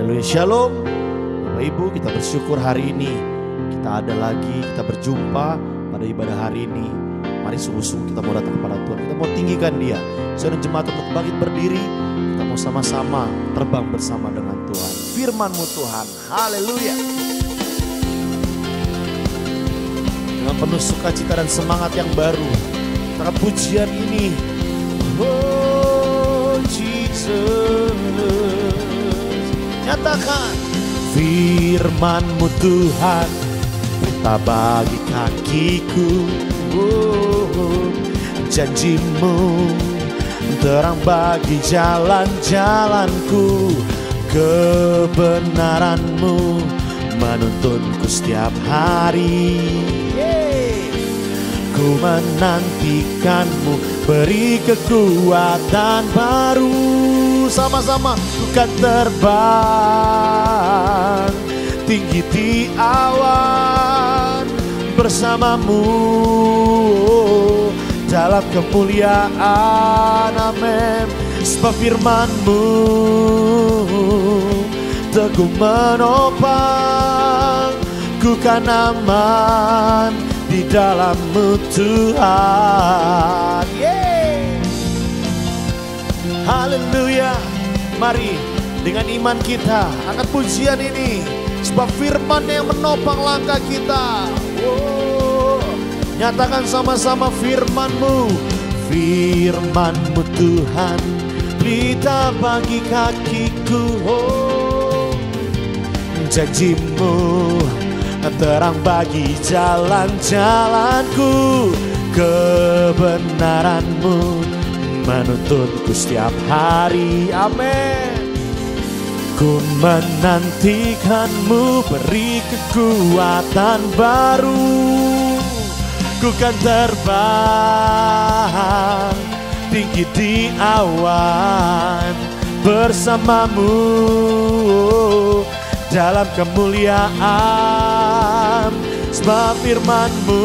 Haleluya, shalom. Bapak Ibu, kita bersyukur hari ini kita ada lagi, kita berjumpa pada ibadah hari ini. Mari sungguh-sungguh kita mau datang kepada Tuhan, kita mau tinggikan Dia. Saudara jemaat untuk bangkit berdiri, kita mau sama-sama terbang bersama dengan Tuhan. Firman-Mu Tuhan, haleluya. Dengan penuh sukacita dan semangat yang baru, kita pujian ini. Oh Jesus, nyatakan firman-Mu Tuhan, perintah bagi kakiku. Oh, janji-Mu terang bagi jalan-jalanku. Kebenaran-Mu menuntunku setiap hari. Ku menantikan-Mu, beri kekuatan baru. Sama-sama ku kan terbang tinggi di awan bersama-Mu dalam kemuliaan. Amin. Sebab firman-Mu teguh menopang, ku kan aman di dalam-Mu Tuhan. Haleluya. Mari dengan iman kita angkat pujian ini, sebab firman yang menopang langkah kita. Nyatakan sama-sama firman-Mu. Firman-Mu Tuhan, berita bagi kakiku. Janji-Mu terang bagi jalan-jalanku. Kebenaran-Mu menuntunku setiap hari. Amin. Ku menantikan-Mu, beri kekuatan baru. Ku kan terbang tinggi di awan bersama-Mu dalam kemuliaan. Sebab firman-Mu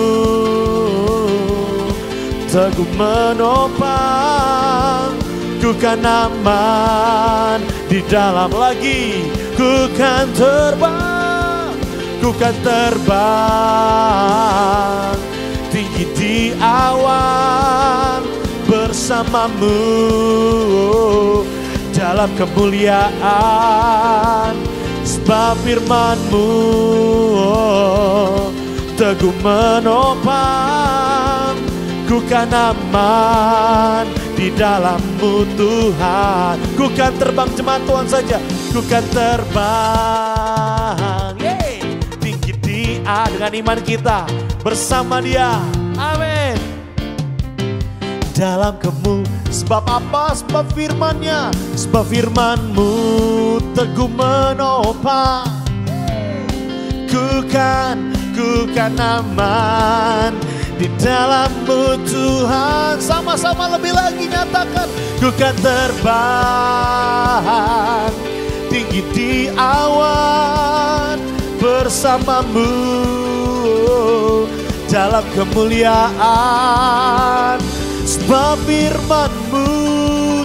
teguh menopang, ku kan aman di dalam. Lagi ku kan terbang, ku kan terbang tinggi di awan bersama-Mu dalam kemuliaan. Sebab firman-Mu teguh menopang, ku kan aman di dalam-Mu Tuhan. Ku kan terbang, jemaat Tuhan saja. Ku kan terbang tinggi di dengan iman kita bersama Dia. Amin. Dalam sebab apa? Sebab firman-Nya. Sebab firman-Mu teguh menopang, ku kan aman di dalam-Mu Tuhan. Sama-sama lebih lagi nyatakan, ku kan terbang tinggi di awan bersama-Mu dalam kemuliaan. Sebab firman-Mu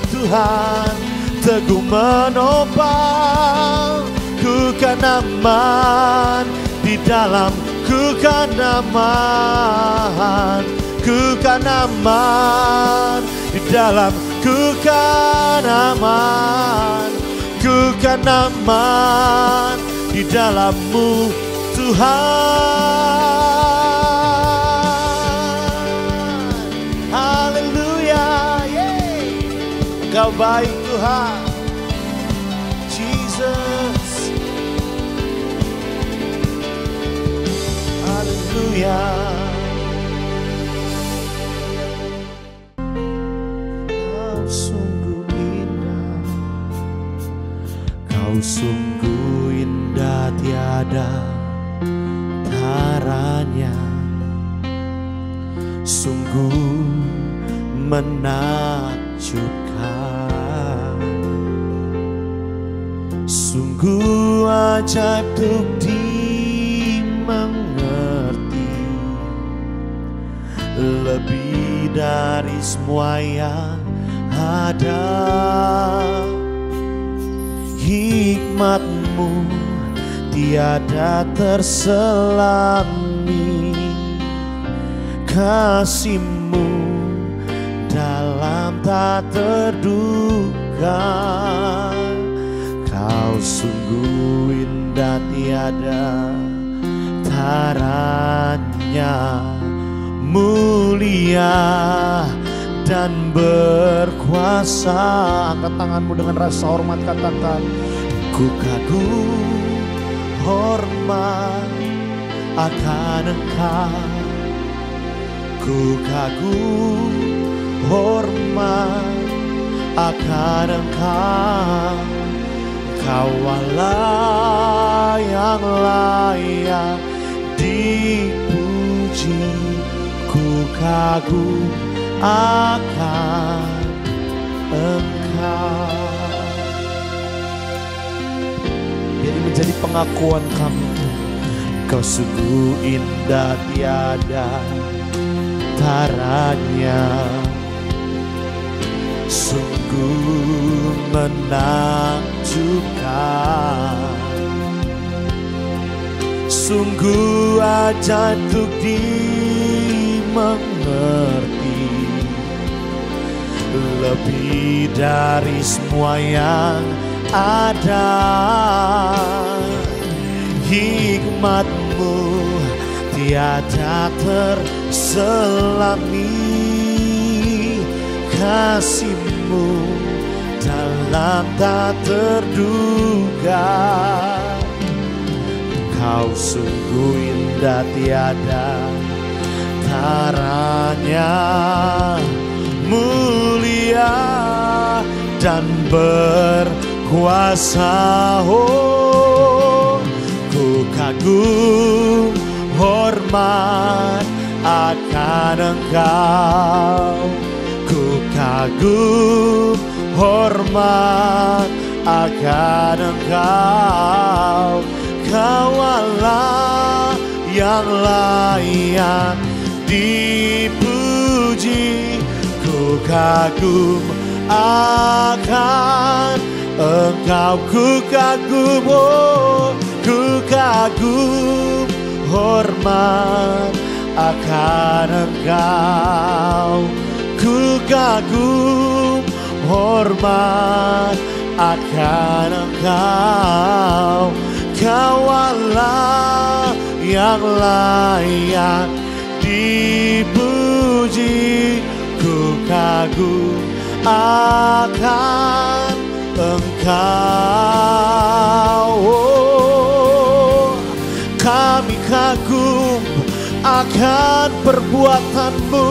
Tuhan teguh menopang, ku kan aman di dalam. Ku kan aman, ku kan aman di dalam. Ku kan aman, ku kan aman di dalam-Mu Tuhan. Haleluya. Engkau baik Tuhan, Jesus. Haleluya. Kau sungguh indah, Kau sungguh indah, tiada taranya. Sungguh menakjubkan, sungguh ajaib untuk dimengerti. Lebih dari semua yang ada, hikmat hikmatmu tiada terselami, kasihmu dalam tak terduga. Kau sungguh indah tiada taranya, mulia dan berkuasa. Angkat tanganmu dengan rasa hormat, katakan, ku kagum hormat akan Engkau. Ku kagum hormat akan Engkau. Kau Allah yang layak dipuji. Ku kagum akan Engkau. Jadi menjadi pengakuan kami, Kau sungguh indah tiada taranya, sungguh menakjubkan, sungguh ajaib untuk dimengerti, lebih dari semua yang ada. Hikmatmu tiada terselami, kasihmu dalam tak terduga. Kau sungguh indah tiada taranya, mulia dan berkuasa. Oh, ku kagum hormat akan Engkau. Ku kagum hormat akan Engkau. Kau Allah yang layak dipuji. Ku kagum akan Engkau. Ku kagum, oh, ku kagum hormat akan Engkau. Ku kagum hormat akan Engkau. Kau Allah yang layak dipuji. Ku kagum akan Engkau. Oh, kami kagum akan perbuatan-Mu,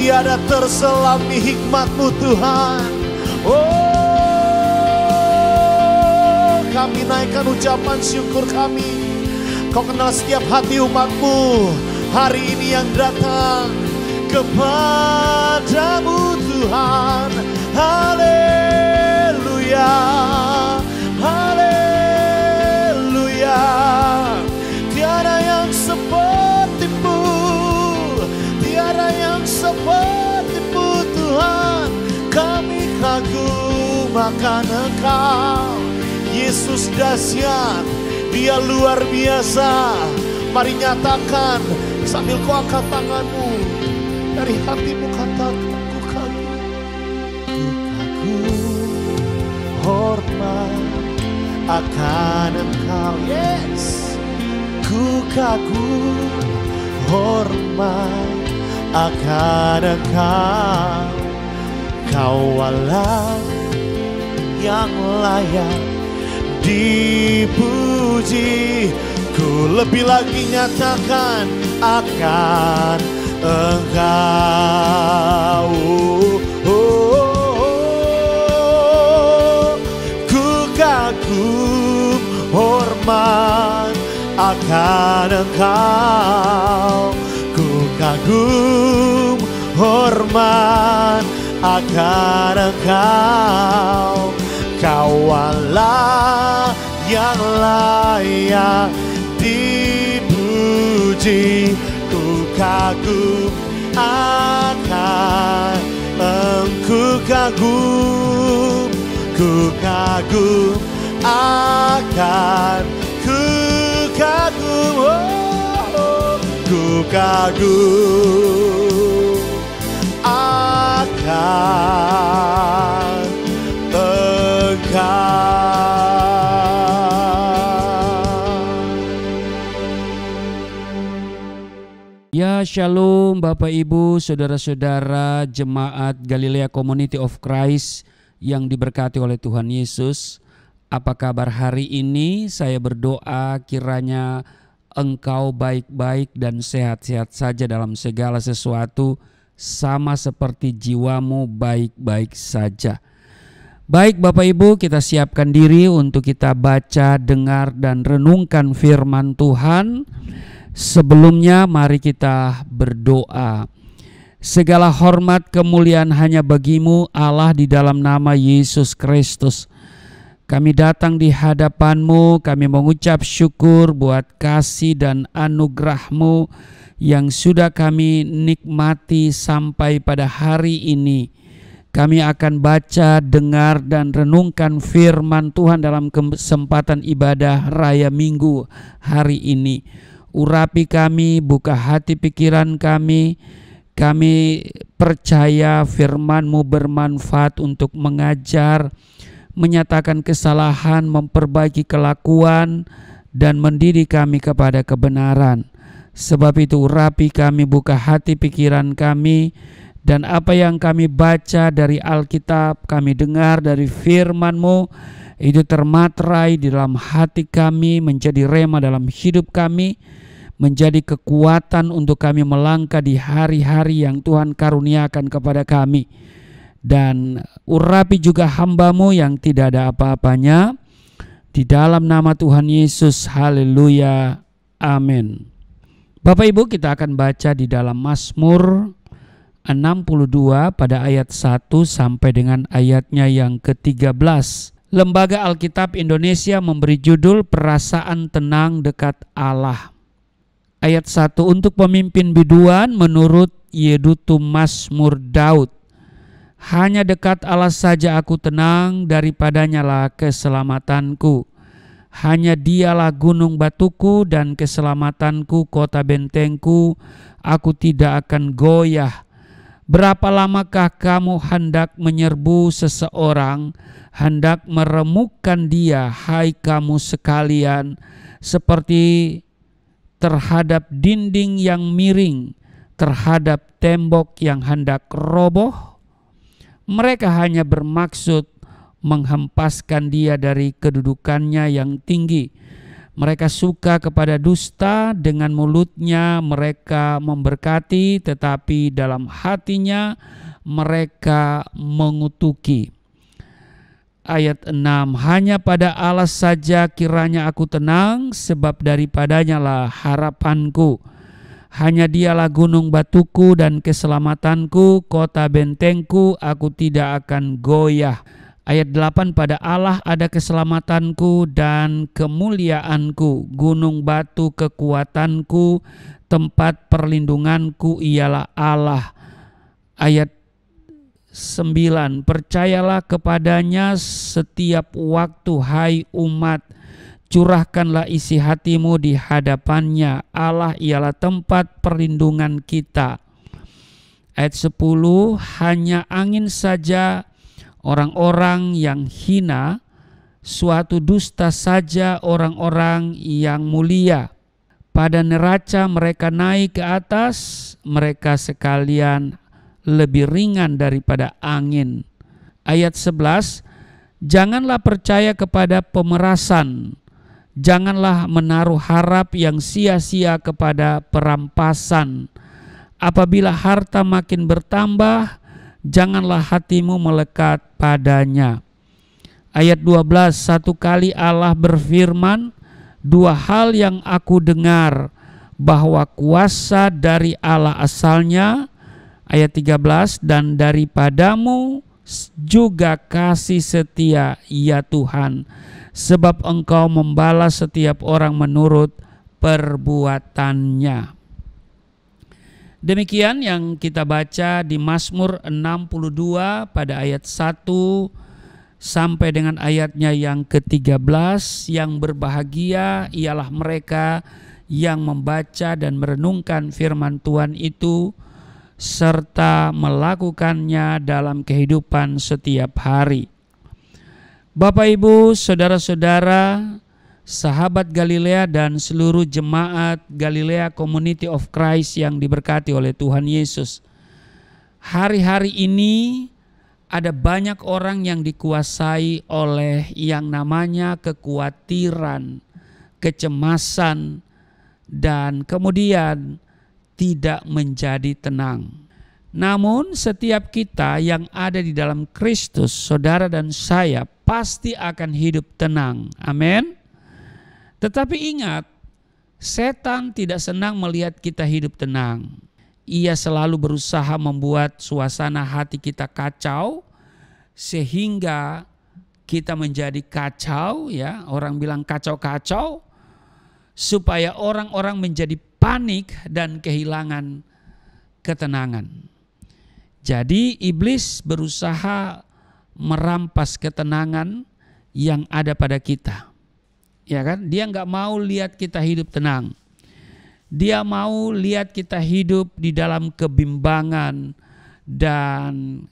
tiada terselami hikmat-Mu Tuhan. Oh, kami naikkan ucapan syukur kami. Kau kenal setiap hati umat-Mu hari ini yang datang kepadamu Tuhan. Haleluya, haleluya. Tiada yang seperti-Mu, tiada yang seperti-Mu Tuhan. Kami kagum akan Engkau. Yesus dahsyat, Dia luar biasa. Mari nyatakan sambil kau angkat tanganmu, dari hatimu katakan, ku kagum, ku kagum hormat akan Engkau. Yes, ku kagum hormat akan Engkau. Kau Allah yang layak dipuji. Ku lebih lagi nyatakan akan Engkau. Ku kagum hormat akan Engkau. Ku kagum hormat akan Engkau. Kau Allah yang layak dipuji. Ku kagum akan Engkau. Ku kagum akan ku kagum, ku kagum akan Engkau. Ya, shalom Bapak Ibu, saudara-saudara jemaat Galilea Community of Christ yang diberkati oleh Tuhan Yesus. Apa kabar hari ini? Saya berdoa kiranya engkau baik-baik dan sehat-sehat saja dalam segala sesuatu, sama seperti jiwamu baik-baik saja. Baik Bapak Ibu, kita siapkan diri untuk kita baca, dengar, dan renungkan firman Tuhan. Sebelumnya mari kita berdoa. Segala hormat kemuliaan hanya bagimu Allah di dalam nama Yesus Kristus. Kami datang di hadapan-Mu, kami mengucap syukur buat kasih dan anugerah-Mu yang sudah kami nikmati sampai pada hari ini. Kami akan baca, dengar, dan renungkan firman Tuhan dalam kesempatan ibadah Raya Minggu hari ini. Urapi kami, buka hati pikiran kami. Kami percaya firman-Mu bermanfaat untuk mengajar, menyatakan kesalahan, memperbaiki kelakuan, dan mendidik kami kepada kebenaran. Sebab itu urapi kami, buka hati pikiran kami, dan apa yang kami baca dari Alkitab, kami dengar dari firman-Mu, itu termaterai di dalam hati kami, menjadi rema dalam hidup kami, menjadi kekuatan untuk kami melangkah di hari-hari yang Tuhan karuniakan kepada kami. Dan urapi juga hamba-Mu yang tidak ada apa-apanya, di dalam nama Tuhan Yesus, haleluya, amin. Bapak Ibu, kita akan baca di dalam Mazmur 62 pada ayat 1 sampai dengan ayatnya yang ke-13. Lembaga Alkitab Indonesia memberi judul Perasaan Tenang Dekat Allah. Ayat 1, untuk pemimpin biduan menurut Yedutun Mazmur Daud. Hanya dekat Allah saja aku tenang, daripadanya lah keselamatanku. Hanya dialah gunung batuku dan keselamatanku, kota bentengku, aku tidak akan goyah. Berapa lamakah kamu hendak menyerbu seseorang, hendak meremukkan dia, hai kamu sekalian, seperti terhadap dinding yang miring, terhadap tembok yang hendak roboh? Mereka hanya bermaksud menghempaskan dia dari kedudukannya yang tinggi. Mereka suka kepada dusta, dengan mulutnya mereka memberkati, tetapi dalam hatinya mereka mengutuki. Ayat 6, hanya pada Allah saja kiranya aku tenang, sebab daripadanya lah harapanku. Hanya dialah gunung batuku dan keselamatanku, kota bentengku, aku tidak akan goyah. Ayat 8, pada Allah ada keselamatanku dan kemuliaanku, gunung batu kekuatanku, tempat perlindunganku ialah Allah. Ayat 9, percayalah kepadanya setiap waktu, hai umat, curahkanlah isi hatimu di hadapannya, Allah ialah tempat perlindungan kita. Ayat 10, hanya angin saja orang-orang yang hina, suatu dusta saja orang-orang yang mulia. Pada neraca mereka naik ke atas, mereka sekalian lebih ringan daripada angin. Ayat 11, janganlah percaya kepada pemerasan, janganlah menaruh harap yang sia-sia kepada perampasan. Apabila harta makin bertambah, janganlah hatimu melekat padanya. Ayat 12, satu kali Allah berfirman, dua hal yang aku dengar, bahwa kuasa dari Allah asalnya. Ayat 13, dan daripadamu juga kasih setia ya Tuhan, sebab Engkau membalas setiap orang menurut perbuatannya. Demikian yang kita baca di Mazmur 62 pada ayat 1 sampai dengan ayatnya yang ke-13, yang berbahagia ialah mereka yang membaca dan merenungkan firman Tuhan itu serta melakukannya dalam kehidupan setiap hari. Bapak, Ibu, saudara-saudara, sahabat Galilea dan seluruh jemaat Galilea Community of Christ yang diberkati oleh Tuhan Yesus. Hari-hari ini ada banyak orang yang dikuasai oleh yang namanya kekhawatiran, kecemasan, dan kemudian tidak menjadi tenang. Namun setiap kita yang ada di dalam Kristus, saudara dan saya, pasti akan hidup tenang. Amin. Tetapi ingat, setan tidak senang melihat kita hidup tenang. Ia selalu berusaha membuat suasana hati kita kacau sehingga kita menjadi kacau, ya. Orang bilang kacau-kacau, supaya orang-orang menjadi panik dan kehilangan ketenangan. Jadi iblis berusaha merampas ketenangan yang ada pada kita. Ya kan? Dia nggak mau lihat kita hidup tenang. Dia mau lihat kita hidup di dalam kebimbangan dan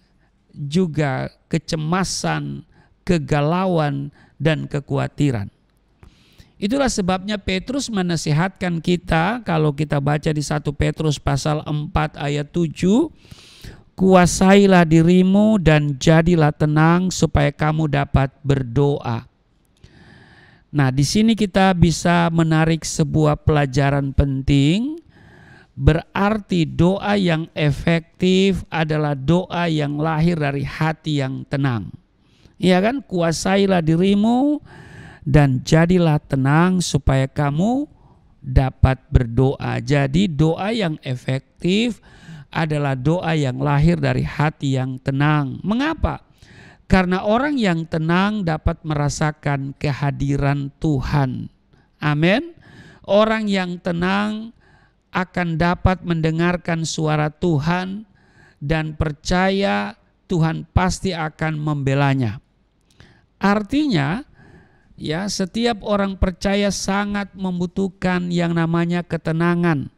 juga kecemasan, kegalauan, dan kekhawatiran. Itulah sebabnya Petrus menasihatkan kita, kalau kita baca di 1 Petrus pasal 4 ayat 7, kuasailah dirimu dan jadilah tenang supaya kamu dapat berdoa. Nah, di sini kita bisa menarik sebuah pelajaran penting. Berarti doa yang efektif adalah doa yang lahir dari hati yang tenang. Ya kan? Kuasailah dirimu dan jadilah tenang supaya kamu dapat berdoa. Jadi doa yang efektif adalah doa yang lahir dari hati yang tenang. Mengapa? Karena orang yang tenang dapat merasakan kehadiran Tuhan. Amin. Orang yang tenang akan dapat mendengarkan suara Tuhan dan percaya Tuhan pasti akan membelanya. Artinya, ya, setiap orang percaya sangat membutuhkan yang namanya ketenangan.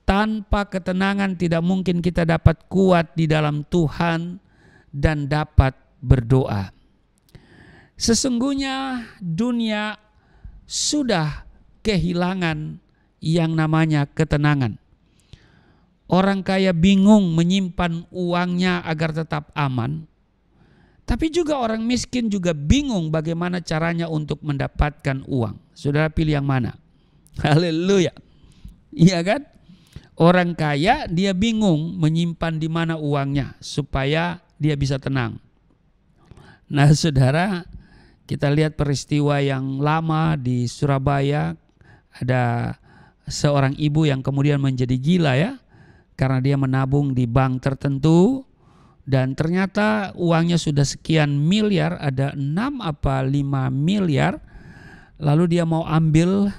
Tanpa ketenangan tidak mungkin kita dapat kuat di dalam Tuhan dan dapat berdoa. Sesungguhnya dunia sudah kehilangan yang namanya ketenangan. Orang kaya bingung menyimpan uangnya agar tetap aman. Tapi juga orang miskin juga bingung bagaimana caranya untuk mendapatkan uang. Saudara pilih yang mana? Haleluya. Iya kan? Orang kaya dia bingung menyimpan di mana uangnya supaya dia bisa tenang. Nah, saudara, kita lihat peristiwa yang lama di Surabaya. Ada seorang ibu yang kemudian menjadi gila, ya, karena dia menabung di bank tertentu dan ternyata uangnya sudah sekian miliar, ada 6 apa 5 miliar. Lalu dia mau ambil,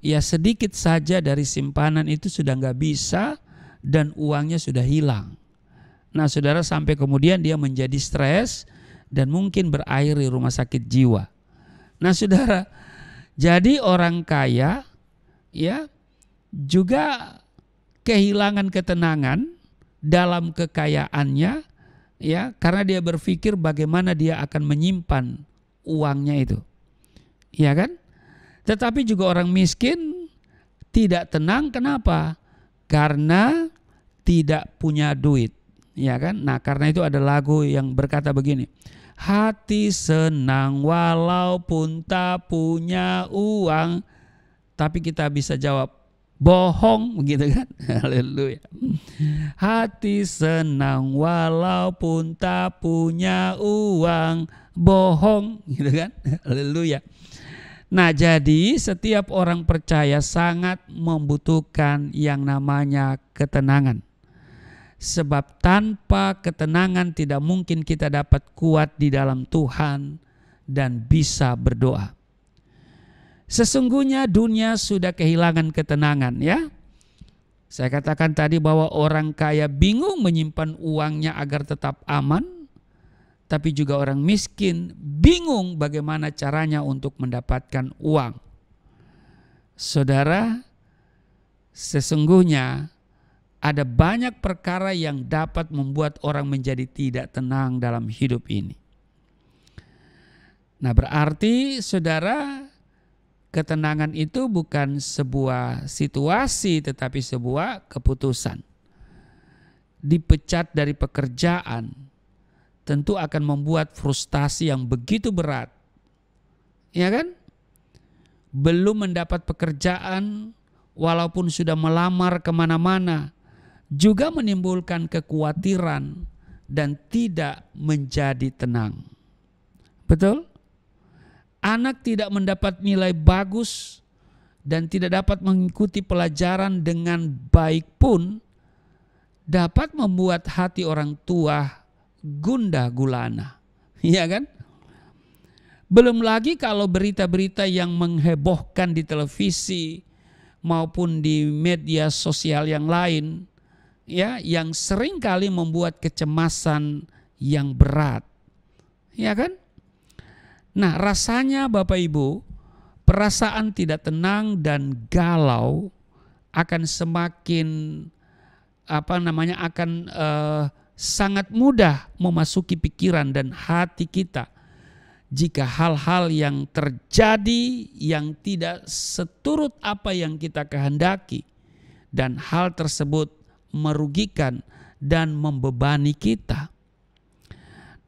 ya, sedikit saja dari simpanan itu sudah nggak bisa dan uangnya sudah hilang. Nah, saudara, sampai kemudian dia menjadi stres dan mungkin berakhir di rumah sakit jiwa. Nah, saudara, jadi orang kaya, ya, juga kehilangan ketenangan dalam kekayaannya, ya, karena dia berpikir bagaimana dia akan menyimpan uangnya itu. Ya kan? Tetapi juga orang miskin tidak tenang, kenapa? Karena tidak punya duit. Ya kan? Nah, karena itu ada lagu yang berkata begini. Hati senang walaupun tak punya uang. Tapi kita bisa jawab, bohong, begitu kan? Haleluya. Hati senang walaupun tak punya uang, bohong, gitu kan? Haleluya. Nah, jadi setiap orang percaya sangat membutuhkan yang namanya ketenangan. Sebab tanpa ketenangan tidak mungkin kita dapat kuat di dalam Tuhan dan bisa berdoa. Sesungguhnya dunia sudah kehilangan ketenangan, ya. Saya katakan tadi bahwa orang kaya bingung menyimpan uangnya agar tetap aman. tapi juga orang miskin bingung bagaimana caranya untuk mendapatkan uang. Saudara, sesungguhnya ada banyak perkara yang dapat membuat orang menjadi tidak tenang dalam hidup ini. Nah, berarti saudara, ketenangan itu bukan sebuah situasi tetapi sebuah keputusan. Dipecat dari pekerjaan tentu akan membuat frustasi yang begitu berat. Ya kan? Belum mendapat pekerjaan walaupun sudah melamar kemana-mana juga menimbulkan kekhawatiran dan tidak menjadi tenang. Betul? Anak tidak mendapat nilai bagus dan tidak dapat mengikuti pelajaran dengan baik pun dapat membuat hati orang tua gundah gulana. Iya kan? Belum lagi kalau berita-berita yang menghebohkan di televisi maupun di media sosial yang lain, ya, yang sering kali membuat kecemasan yang berat. Ya kan? Nah, rasanya Bapak Ibu, perasaan tidak tenang dan galau akan semakin sangat mudah memasuki pikiran dan hati kita jika hal-hal yang terjadi yang tidak seturut apa yang kita kehendaki dan hal tersebut merugikan dan membebani kita.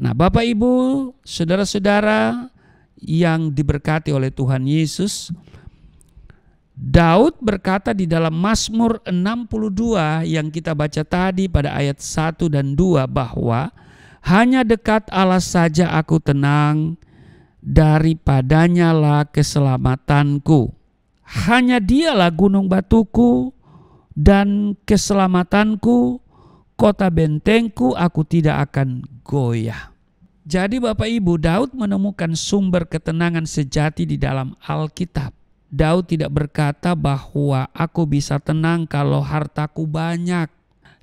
Nah, Bapak Ibu, saudara-saudara yang diberkati oleh Tuhan Yesus, Daud berkata di dalam Mazmur 62 yang kita baca tadi pada ayat 1 dan 2 bahwa hanya dekat Allah saja aku tenang, daripadanya lah keselamatanku. Hanya dialah gunung batuku dan keselamatanku, kota bentengku, aku tidak akan goyah. Jadi Bapak Ibu, Daud menemukan sumber ketenangan sejati di dalam Alkitab. Daud tidak berkata bahwa aku bisa tenang kalau hartaku banyak.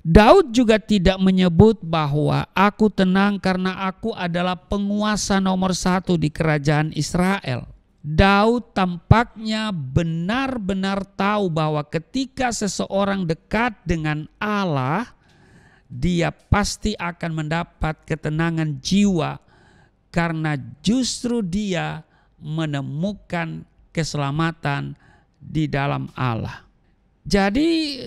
Daud juga tidak menyebut bahwa aku tenang karena aku adalah penguasa nomor 1 di kerajaan Israel. Daud tampaknya benar-benar tahu bahwa ketika seseorang dekat dengan Allah, dia pasti akan mendapat ketenangan jiwa karena justru dia menemukan keselamatan di dalam Allah. Jadi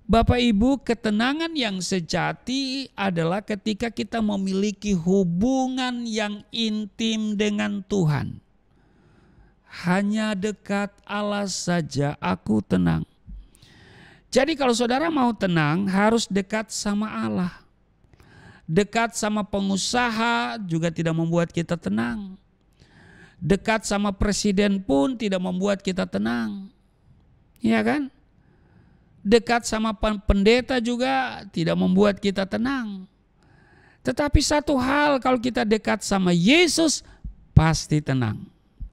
Bapak Ibu, ketenangan yang sejati adalah ketika kita memiliki hubungan yang intim dengan Tuhan. Hanya dekat Allah saja aku tenang. Jadi kalau saudara mau tenang harus dekat sama Allah. Dekat sama pengusaha juga tidak membuat kita tenang. Dekat sama presiden pun tidak membuat kita tenang. Iya kan? Dekat sama pendeta juga tidak membuat kita tenang. Tetapi satu hal, kalau kita dekat sama Yesus pasti tenang.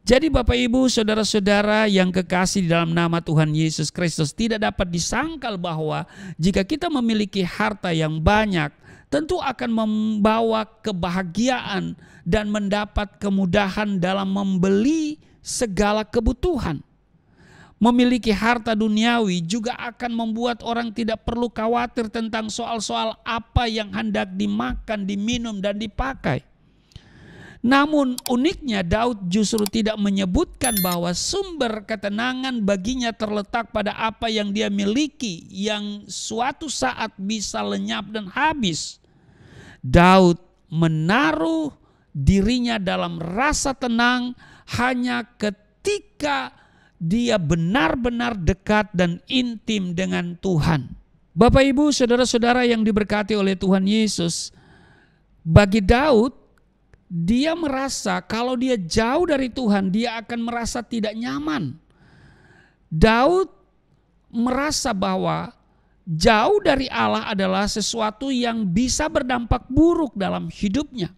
Jadi Bapak Ibu, saudara-saudara yang kekasih di dalam nama Tuhan Yesus Kristus, tidak dapat disangkal bahwa jika kita memiliki harta yang banyak, tentu akan membawa kebahagiaan dan mendapat kemudahan dalam membeli segala kebutuhan. Memiliki harta duniawi juga akan membuat orang tidak perlu khawatir tentang soal-soal apa yang hendak dimakan, diminum, dan dipakai. Namun uniknya Daud justru tidak menyebutkan bahwa sumber ketenangan baginya terletak pada apa yang dia miliki yang suatu saat bisa lenyap dan habis. Daud menaruh dirinya dalam rasa tenang hanya ketika dia benar-benar dekat dan intim dengan Tuhan. Bapak Ibu, saudara-saudara yang diberkati oleh Tuhan Yesus, bagi Daud, dia merasa kalau dia jauh dari Tuhan, dia akan merasa tidak nyaman. Daud merasa bahwa jauh dari Allah adalah sesuatu yang bisa berdampak buruk dalam hidupnya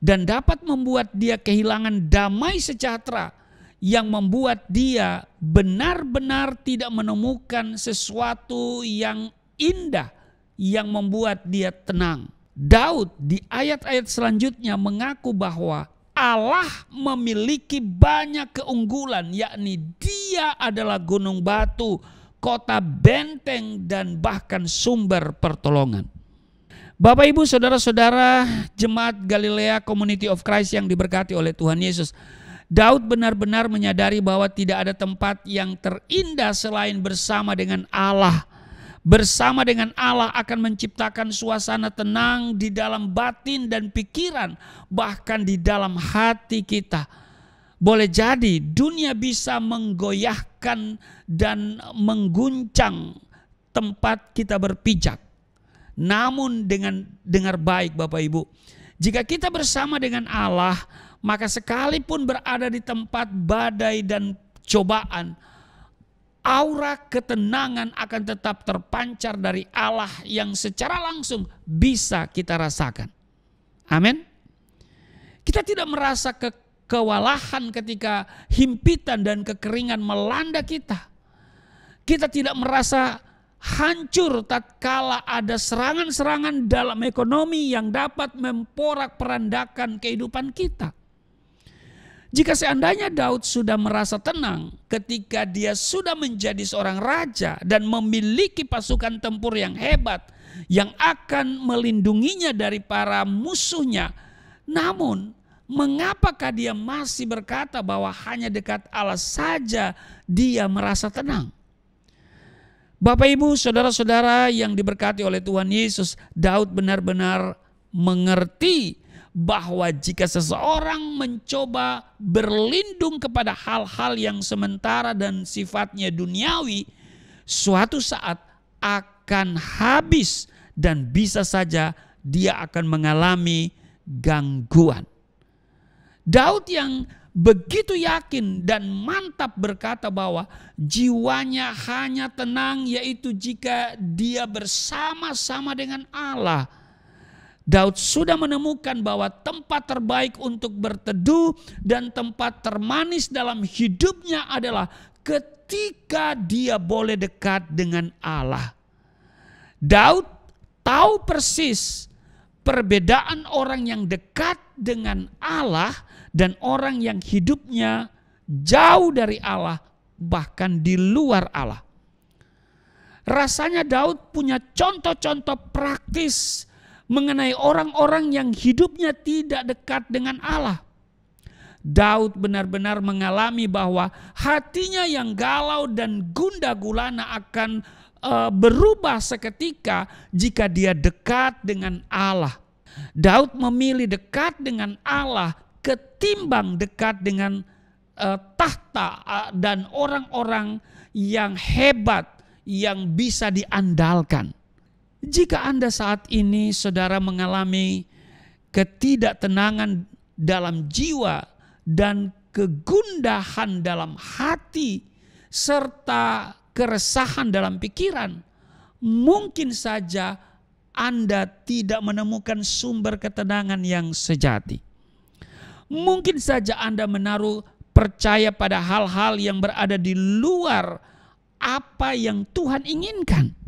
dan dapat membuat dia kehilangan damai sejahtera yang membuat dia benar-benar tidak menemukan sesuatu yang indah yang membuat dia tenang. Daud di ayat-ayat selanjutnya mengaku bahwa Allah memiliki banyak keunggulan, yakni Dia adalah gunung batu, kota benteng, dan bahkan sumber pertolongan. Bapak, Ibu, saudara-saudara jemaat Galilea Community of Christ yang diberkati oleh Tuhan Yesus, Daud benar-benar menyadari bahwa tidak ada tempat yang terindah selain bersama dengan Allah. Bersama dengan Allah akan menciptakan suasana tenang di dalam batin dan pikiran, bahkan di dalam hati kita. Boleh jadi dunia bisa menggoyahkan dan mengguncang tempat kita berpijak. Namun dengar baik Bapak Ibu, jika kita bersama dengan Allah, maka sekalipun berada di tempat badai dan cobaan, aura ketenangan akan tetap terpancar dari Allah yang secara langsung bisa kita rasakan. Amin. Kita tidak merasa kewalahan ketika himpitan dan kekeringan melanda kita. Kita tidak merasa hancur tatkala ada serangan-serangan dalam ekonomi yang dapat memporak-perandakan kehidupan kita. Jika seandainya Daud sudah merasa tenang ketika dia sudah menjadi seorang raja dan memiliki pasukan tempur yang hebat yang akan melindunginya dari para musuhnya, namun mengapakah dia masih berkata bahwa hanya dekat Allah saja dia merasa tenang? Bapak, Ibu, saudara-saudara yang diberkati oleh Tuhan Yesus, Daud benar-benar mengerti bahwa jika seseorang mencoba berlindung kepada hal-hal yang sementara dan sifatnya duniawi, suatu saat akan habis dan bisa saja dia akan mengalami gangguan. Daud yang begitu yakin dan mantap berkata bahwa jiwanya hanya tenang yaitu jika dia bersama-sama dengan Allah. Daud sudah menemukan bahwa tempat terbaik untuk berteduh dan tempat termanis dalam hidupnya adalah ketika dia boleh dekat dengan Allah. Daud tahu persis perbedaan orang yang dekat dengan Allah dan orang yang hidupnya jauh dari Allah, bahkan di luar Allah. Rasanya Daud punya contoh-contoh praktis mengenai orang-orang yang hidupnya tidak dekat dengan Allah. Daud benar-benar mengalami bahwa hatinya yang galau dan gundah gulana akan berubah seketika jika dia dekat dengan Allah. Daud memilih dekat dengan Allah ketimbang dekat dengan tahta dan orang-orang yang hebat yang bisa diandalkan. Jika Anda saat ini saudara mengalami ketidaktenangan dalam jiwa dan kegundahan dalam hati serta keresahan dalam pikiran, mungkin saja Anda tidak menemukan sumber ketenangan yang sejati. Mungkin saja Anda menaruh percaya pada hal-hal yang berada di luar apa yang Tuhan inginkan.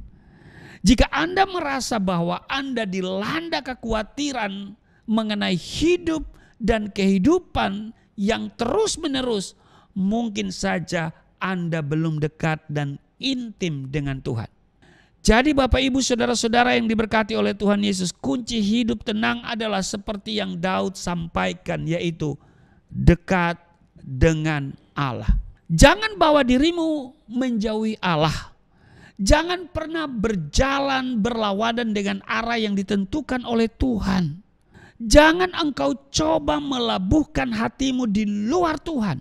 Jika Anda merasa bahwa Anda dilanda kekhawatiran mengenai hidup dan kehidupan yang terus-menerus, mungkin saja Anda belum dekat dan intim dengan Tuhan. Jadi Bapak, Ibu, saudara-saudara yang diberkati oleh Tuhan Yesus, kunci hidup tenang adalah seperti yang Daud sampaikan, yaitu dekat dengan Allah. Jangan bawa dirimu menjauhi Allah. Jangan pernah berjalan berlawanan dengan arah yang ditentukan oleh Tuhan. Jangan engkau coba melabuhkan hatimu di luar Tuhan.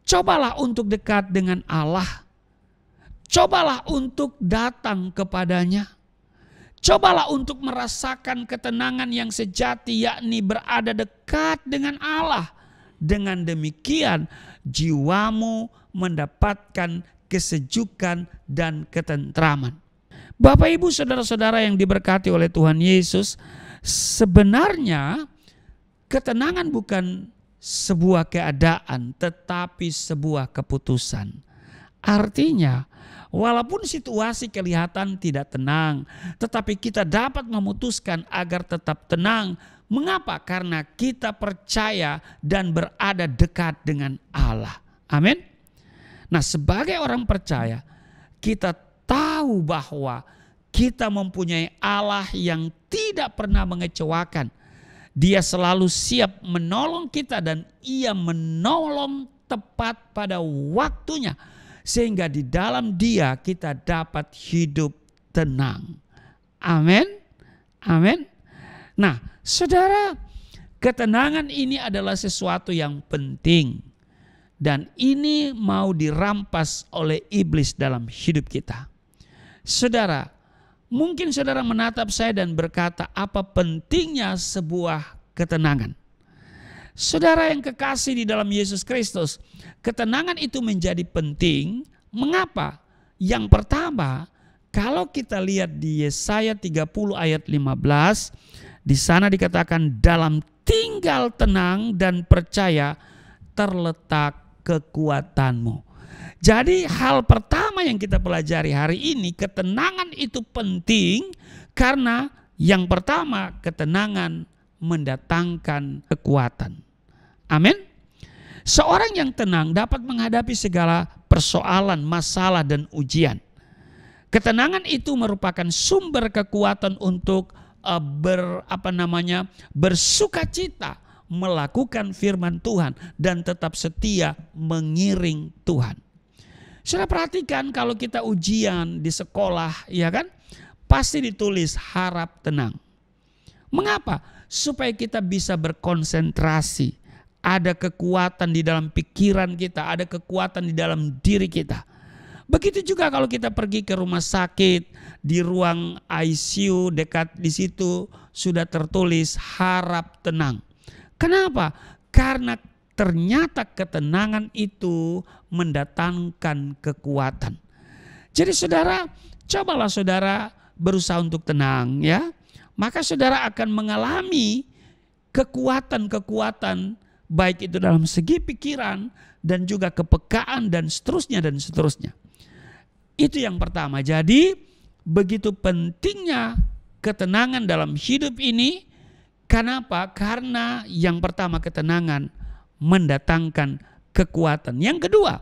Cobalah untuk dekat dengan Allah. Cobalah untuk datang kepadanya. Cobalah untuk merasakan ketenangan yang sejati, yakni berada dekat dengan Allah. Dengan demikian jiwamu mendapatkan kesejukan dan ketentraman. Bapak, Ibu, saudara-saudara yang diberkati oleh Tuhan Yesus, sebenarnya ketenangan bukan sebuah keadaan tetapi sebuah keputusan. Artinya, walaupun situasi kelihatan tidak tenang, tetapi kita dapat memutuskan agar tetap tenang. Mengapa? Karena kita percaya dan berada dekat dengan Allah. Amin. Nah, sebagai orang percaya, kita tahu bahwa kita mempunyai Allah yang tidak pernah mengecewakan. Dia selalu siap menolong kita dan Ia menolong tepat pada waktunya. Sehingga di dalam Dia kita dapat hidup tenang. Amin. Amin. Nah, saudara, ketenangan ini adalah sesuatu yang penting. Dan ini mau dirampas oleh iblis dalam hidup kita. Saudara, mungkin saudara menatap saya dan berkata, apa pentingnya sebuah ketenangan? Saudara yang kekasih di dalam Yesus Kristus, ketenangan itu menjadi penting. Mengapa? Yang pertama, kalau kita lihat di Yesaya 30 ayat 15, di sana dikatakan dalam tinggal tenang dan percaya terletak kekuatanmu. Jadi hal pertama yang kita pelajari hari ini, ketenangan itu penting karena yang pertama, ketenangan mendatangkan kekuatan. Amin. Seorang yang tenang dapat menghadapi segala persoalan, masalah dan ujian. Ketenangan itu merupakan sumber kekuatan untuk bersukacita melakukan firman Tuhan dan tetap setia mengiring Tuhan. Saudara perhatikan kalau kita ujian di sekolah, ya kan? Pasti ditulis harap tenang. Mengapa? Supaya kita bisa berkonsentrasi. Ada kekuatan di dalam pikiran kita, ada kekuatan di dalam diri kita. Begitu juga kalau kita pergi ke rumah sakit, di ruang ICU dekat di situ sudah tertulis harap tenang. Kenapa? Karena ternyata ketenangan itu mendatangkan kekuatan. Jadi saudara, cobalah saudara berusaha untuk tenang ya. Maka saudara akan mengalami kekuatan-kekuatan baik itu dalam segi pikiran dan juga kepekaan dan seterusnya dan seterusnya. Itu yang pertama. Jadi begitu pentingnya ketenangan dalam hidup ini. Kenapa? Karena yang pertama ketenangan mendatangkan kekuatan. Yang kedua,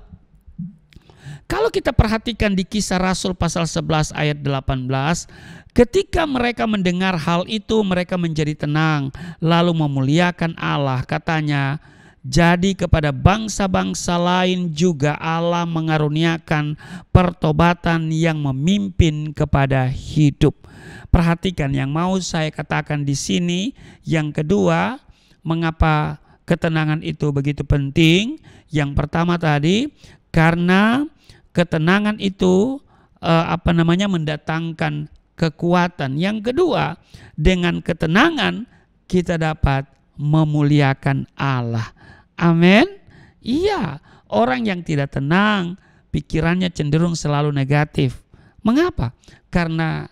kalau kita perhatikan di Kisah Rasul pasal 11 ayat 18, ketika mereka mendengar hal itu mereka menjadi tenang lalu memuliakan Allah. Katanya, jadi kepada bangsa-bangsa lain juga Allah mengaruniakan pertobatan yang memimpin kepada hidup. Perhatikan yang mau saya katakan di sini. Yang kedua, mengapa ketenangan itu begitu penting? Yang pertama tadi, karena ketenangan itu mendatangkan kekuatan. Yang kedua, dengan ketenangan kita dapat memuliakan Allah. Amin. Iya, orang yang tidak tenang pikirannya cenderung selalu negatif. Mengapa? Karena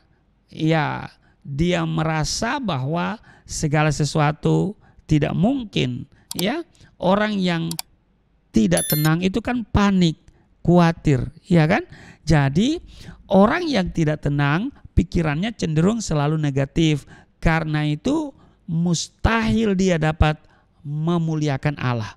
ya dia merasa bahwa segala sesuatu tidak mungkin. Ya, orang yang tidak tenang itu kan panik, khawatir, ya kan? Jadi orang yang tidak tenang pikirannya cenderung selalu negatif. Karena itu mustahil dia dapat memuliakan Allah.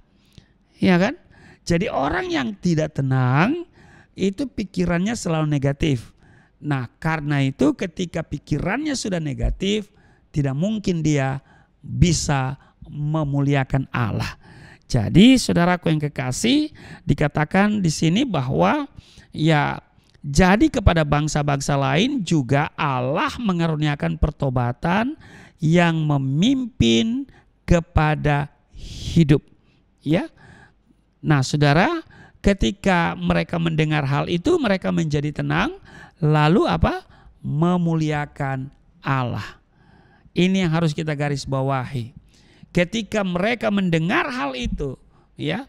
Ya kan? Jadi orang yang tidak tenang itu pikirannya selalu negatif. Nah, karena itu ketika pikirannya sudah negatif, tidak mungkin dia bisa memuliakan Allah. Jadi saudaraku yang kekasih, dikatakan di sini bahwa ya jadi kepada bangsa-bangsa lain juga Allah mengaruniakan pertobatan yang memimpin kepada hidup. Ya. Nah, saudara, ketika mereka mendengar hal itu mereka menjadi tenang, lalu apa? Memuliakan Allah. Ini yang harus kita garis bawahi. Ketika mereka mendengar hal itu, ya,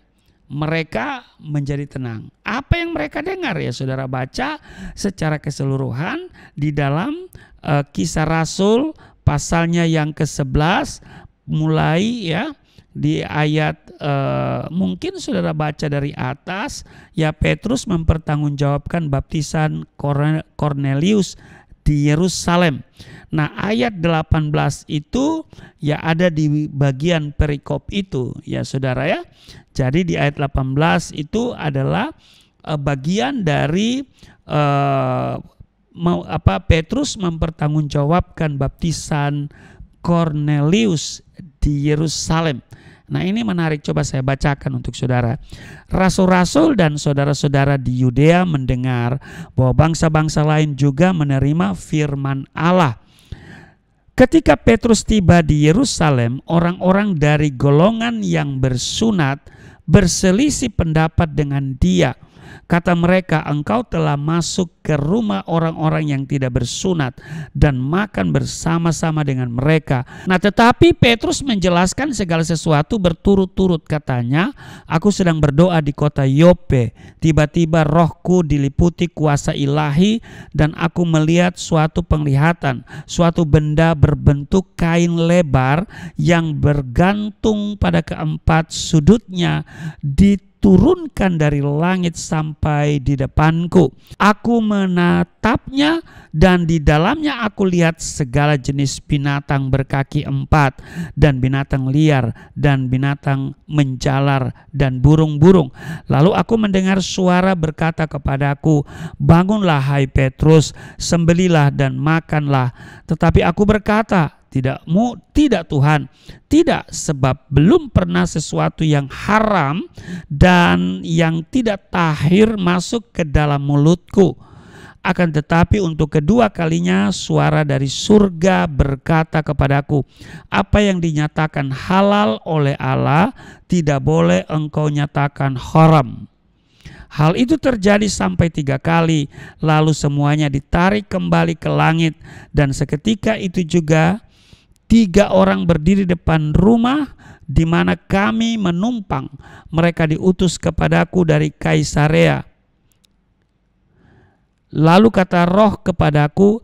mereka menjadi tenang. Apa yang mereka dengar ya saudara baca secara keseluruhan di dalam Kisah Rasul pasalnya yang ke-11 mulai ya di ayat mungkin saudara baca dari atas, ya Petrus mempertanggungjawabkan baptisan Kornelius di Yerusalem. Nah, ayat 18 itu ya ada di bagian perikop itu ya saudara ya. Jadi di ayat 18 itu adalah bagian dari Petrus mempertanggungjawabkan baptisan Kornelius di Yerusalem. Nah, ini menarik, coba saya bacakan untuk saudara. Rasul-rasul dan saudara-saudara di Yudea mendengar bahwa bangsa-bangsa lain juga menerima firman Allah. Ketika Petrus tiba di Yerusalem, orang-orang dari golongan yang bersunat berselisih pendapat dengan dia. Kata mereka, engkau telah masuk ke rumah orang-orang yang tidak bersunat dan makan bersama-sama dengan mereka. Nah, tetapi Petrus menjelaskan segala sesuatu berturut-turut. Katanya, aku sedang berdoa di kota Yope. Tiba-tiba rohku diliputi kuasa ilahi dan aku melihat suatu penglihatan. Suatu benda berbentuk kain lebar yang bergantung pada keempat sudutnya diturunkan dari langit sampai di depanku. Aku menatapnya dan di dalamnya aku lihat segala jenis binatang berkaki 4 dan binatang liar dan binatang menjalar dan burung-burung. Lalu aku mendengar suara berkata kepadaku, bangunlah hai Petrus, sembelilah dan makanlah. Tetapi aku berkata, tidak Tuhan, tidak, sebab belum pernah sesuatu yang haram dan yang tidak tahir masuk ke dalam mulutku. Akan tetapi untuk kedua kalinya suara dari surga berkata kepadaku, apa yang dinyatakan halal oleh Allah tidak boleh engkau nyatakan haram. Hal itu terjadi sampai 3 kali, lalu semuanya ditarik kembali ke langit. Dan seketika itu juga 3 orang berdiri depan rumah di mana kami menumpang. Mereka diutus kepadaku dari Kaisarea. Lalu kata roh kepadaku,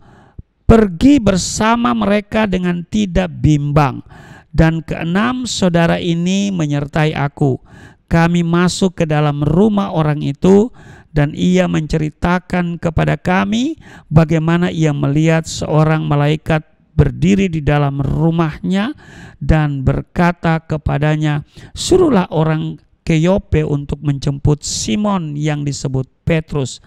pergi bersama mereka dengan tidak bimbang. Dan ke-6 saudara ini menyertai aku. Kami masuk ke dalam rumah orang itu dan ia menceritakan kepada kami bagaimana ia melihat seorang malaikat berdiri di dalam rumahnya dan berkata kepadanya, suruhlah orang ke Yope untuk menjemput Simon yang disebut Petrus.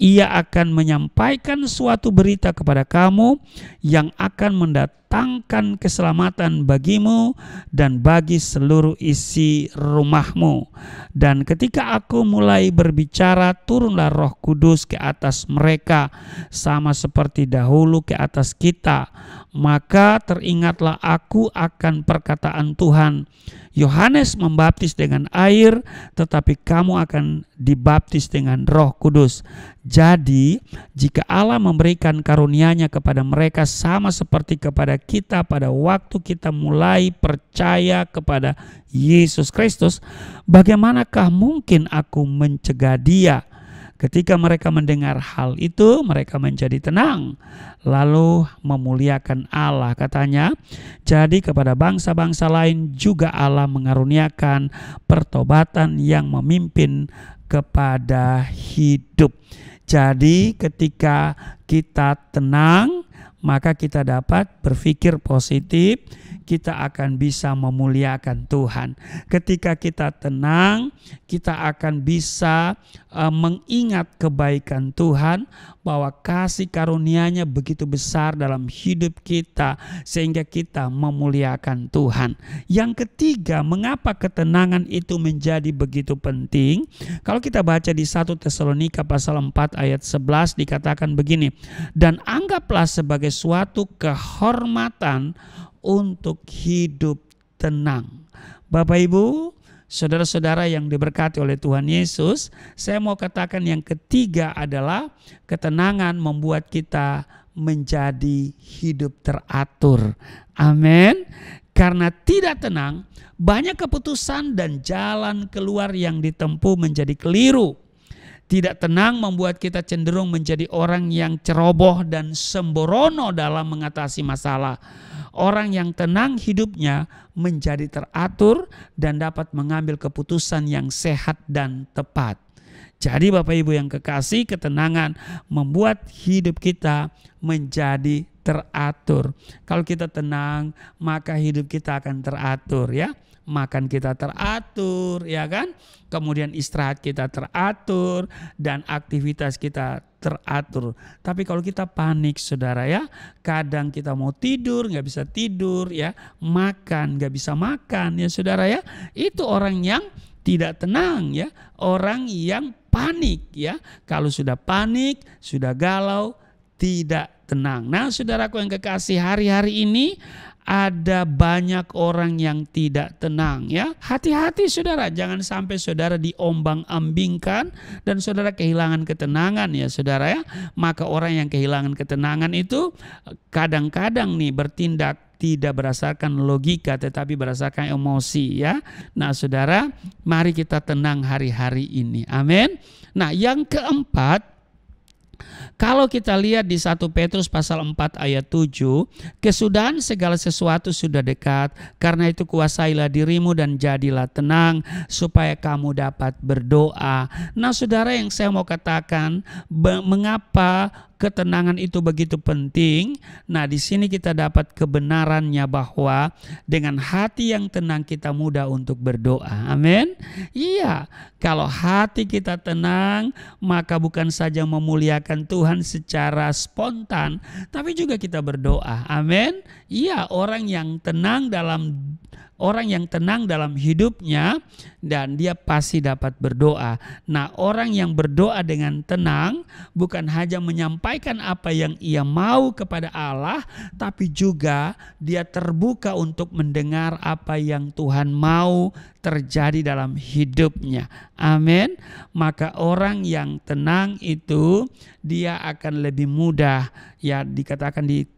Ia akan menyampaikan suatu berita kepada kamu yang akan mendatangkan keselamatan bagimu dan bagi seluruh isi rumahmu. Dan ketika aku mulai berbicara, turunlah Roh Kudus ke atas mereka sama seperti dahulu ke atas kita. Maka teringatlah aku akan perkataan Tuhan. Yohanes membaptis dengan air, tetapi kamu akan dibaptis dengan Roh Kudus. Jadi, jika Allah memberikan karunia-Nya kepada mereka sama seperti kepada kita pada waktu kita mulai percaya kepada Yesus Kristus, bagaimanakah mungkin aku mencegah dia? Ketika mereka mendengar hal itu, mereka menjadi tenang, lalu memuliakan Allah. Katanya, jadi kepada bangsa-bangsa lain juga Allah mengaruniakan pertobatan yang memimpin kepada hidup. Jadi ketika kita tenang, maka kita dapat berpikir positif, kita akan bisa memuliakan Tuhan. Ketika kita tenang, kita akan bisa mengingat kebaikan Tuhan, bahwa kasih karunia-Nya begitu besar dalam hidup kita sehingga kita memuliakan Tuhan. Yang ketiga, mengapa ketenangan itu menjadi begitu penting? Kalau kita baca di 1 Tesalonika pasal 4 ayat 11 dikatakan begini, dan anggaplah sebagai suatu kehormatan untuk hidup tenang. Bapak Ibu, saudara-saudara yang diberkati oleh Tuhan Yesus, saya mau katakan yang ketiga adalah ketenangan membuat kita menjadi hidup teratur. Amin. Karena tidak tenang, banyak keputusan dan jalan keluar yang ditempuh menjadi keliru. Tidak tenang membuat kita cenderung menjadi orang yang ceroboh dan sembrono dalam mengatasi masalah. Orang yang tenang hidupnya menjadi teratur dan dapat mengambil keputusan yang sehat dan tepat. Jadi Bapak Ibu yang kekasih, ketenangan membuat hidup kita menjadi teratur. Kalau kita tenang, maka hidup kita akan teratur ya. Makan kita teratur ya kan. Kemudian istirahat kita teratur dan aktivitas kita teratur. Tapi kalau kita panik saudara ya, kadang kita mau tidur nggak bisa tidur ya, makan nggak bisa makan ya saudara ya. Itu orang yang tidak tenang ya, orang yang panik ya. Kalau sudah panik, sudah galau, tidak tenang. Nah saudaraku yang kekasih, hari-hari ini ada banyak orang yang tidak tenang ya. Hati-hati saudara, jangan sampai saudara diombang-ambingkan dan saudara kehilangan ketenangan ya saudara ya. Maka orang yang kehilangan ketenangan itu kadang-kadang nih bertindak tidak berdasarkan logika tetapi berdasarkan emosi ya. Nah saudara, mari kita tenang hari-hari ini. Amin. Nah yang keempat, kalau kita lihat di 1 Petrus pasal 4 ayat 7, kesudahan segala sesuatu sudah dekat, karena itu kuasailah dirimu dan jadilah tenang supaya kamu dapat berdoa. Nah saudara, yang saya mau katakan, mengapa ketenangan itu begitu penting? Nah di sini kita dapat kebenarannya bahwa dengan hati yang tenang kita mudah untuk berdoa. Amin. Iya, kalau hati kita tenang maka bukan saja memuliakan Tuhan secara spontan, tapi juga kita berdoa. Amin. Iya, orang yang tenang dalam hidupnya dan dia pasti dapat berdoa. Nah orang yang berdoa dengan tenang bukan hanya menyampaikan apa yang ia mau kepada Allah, tapi juga dia terbuka untuk mendengar apa yang Tuhan mau terjadi dalam hidupnya. Amin. Maka orang yang tenang itu dia akan lebih mudah ya, dikatakan di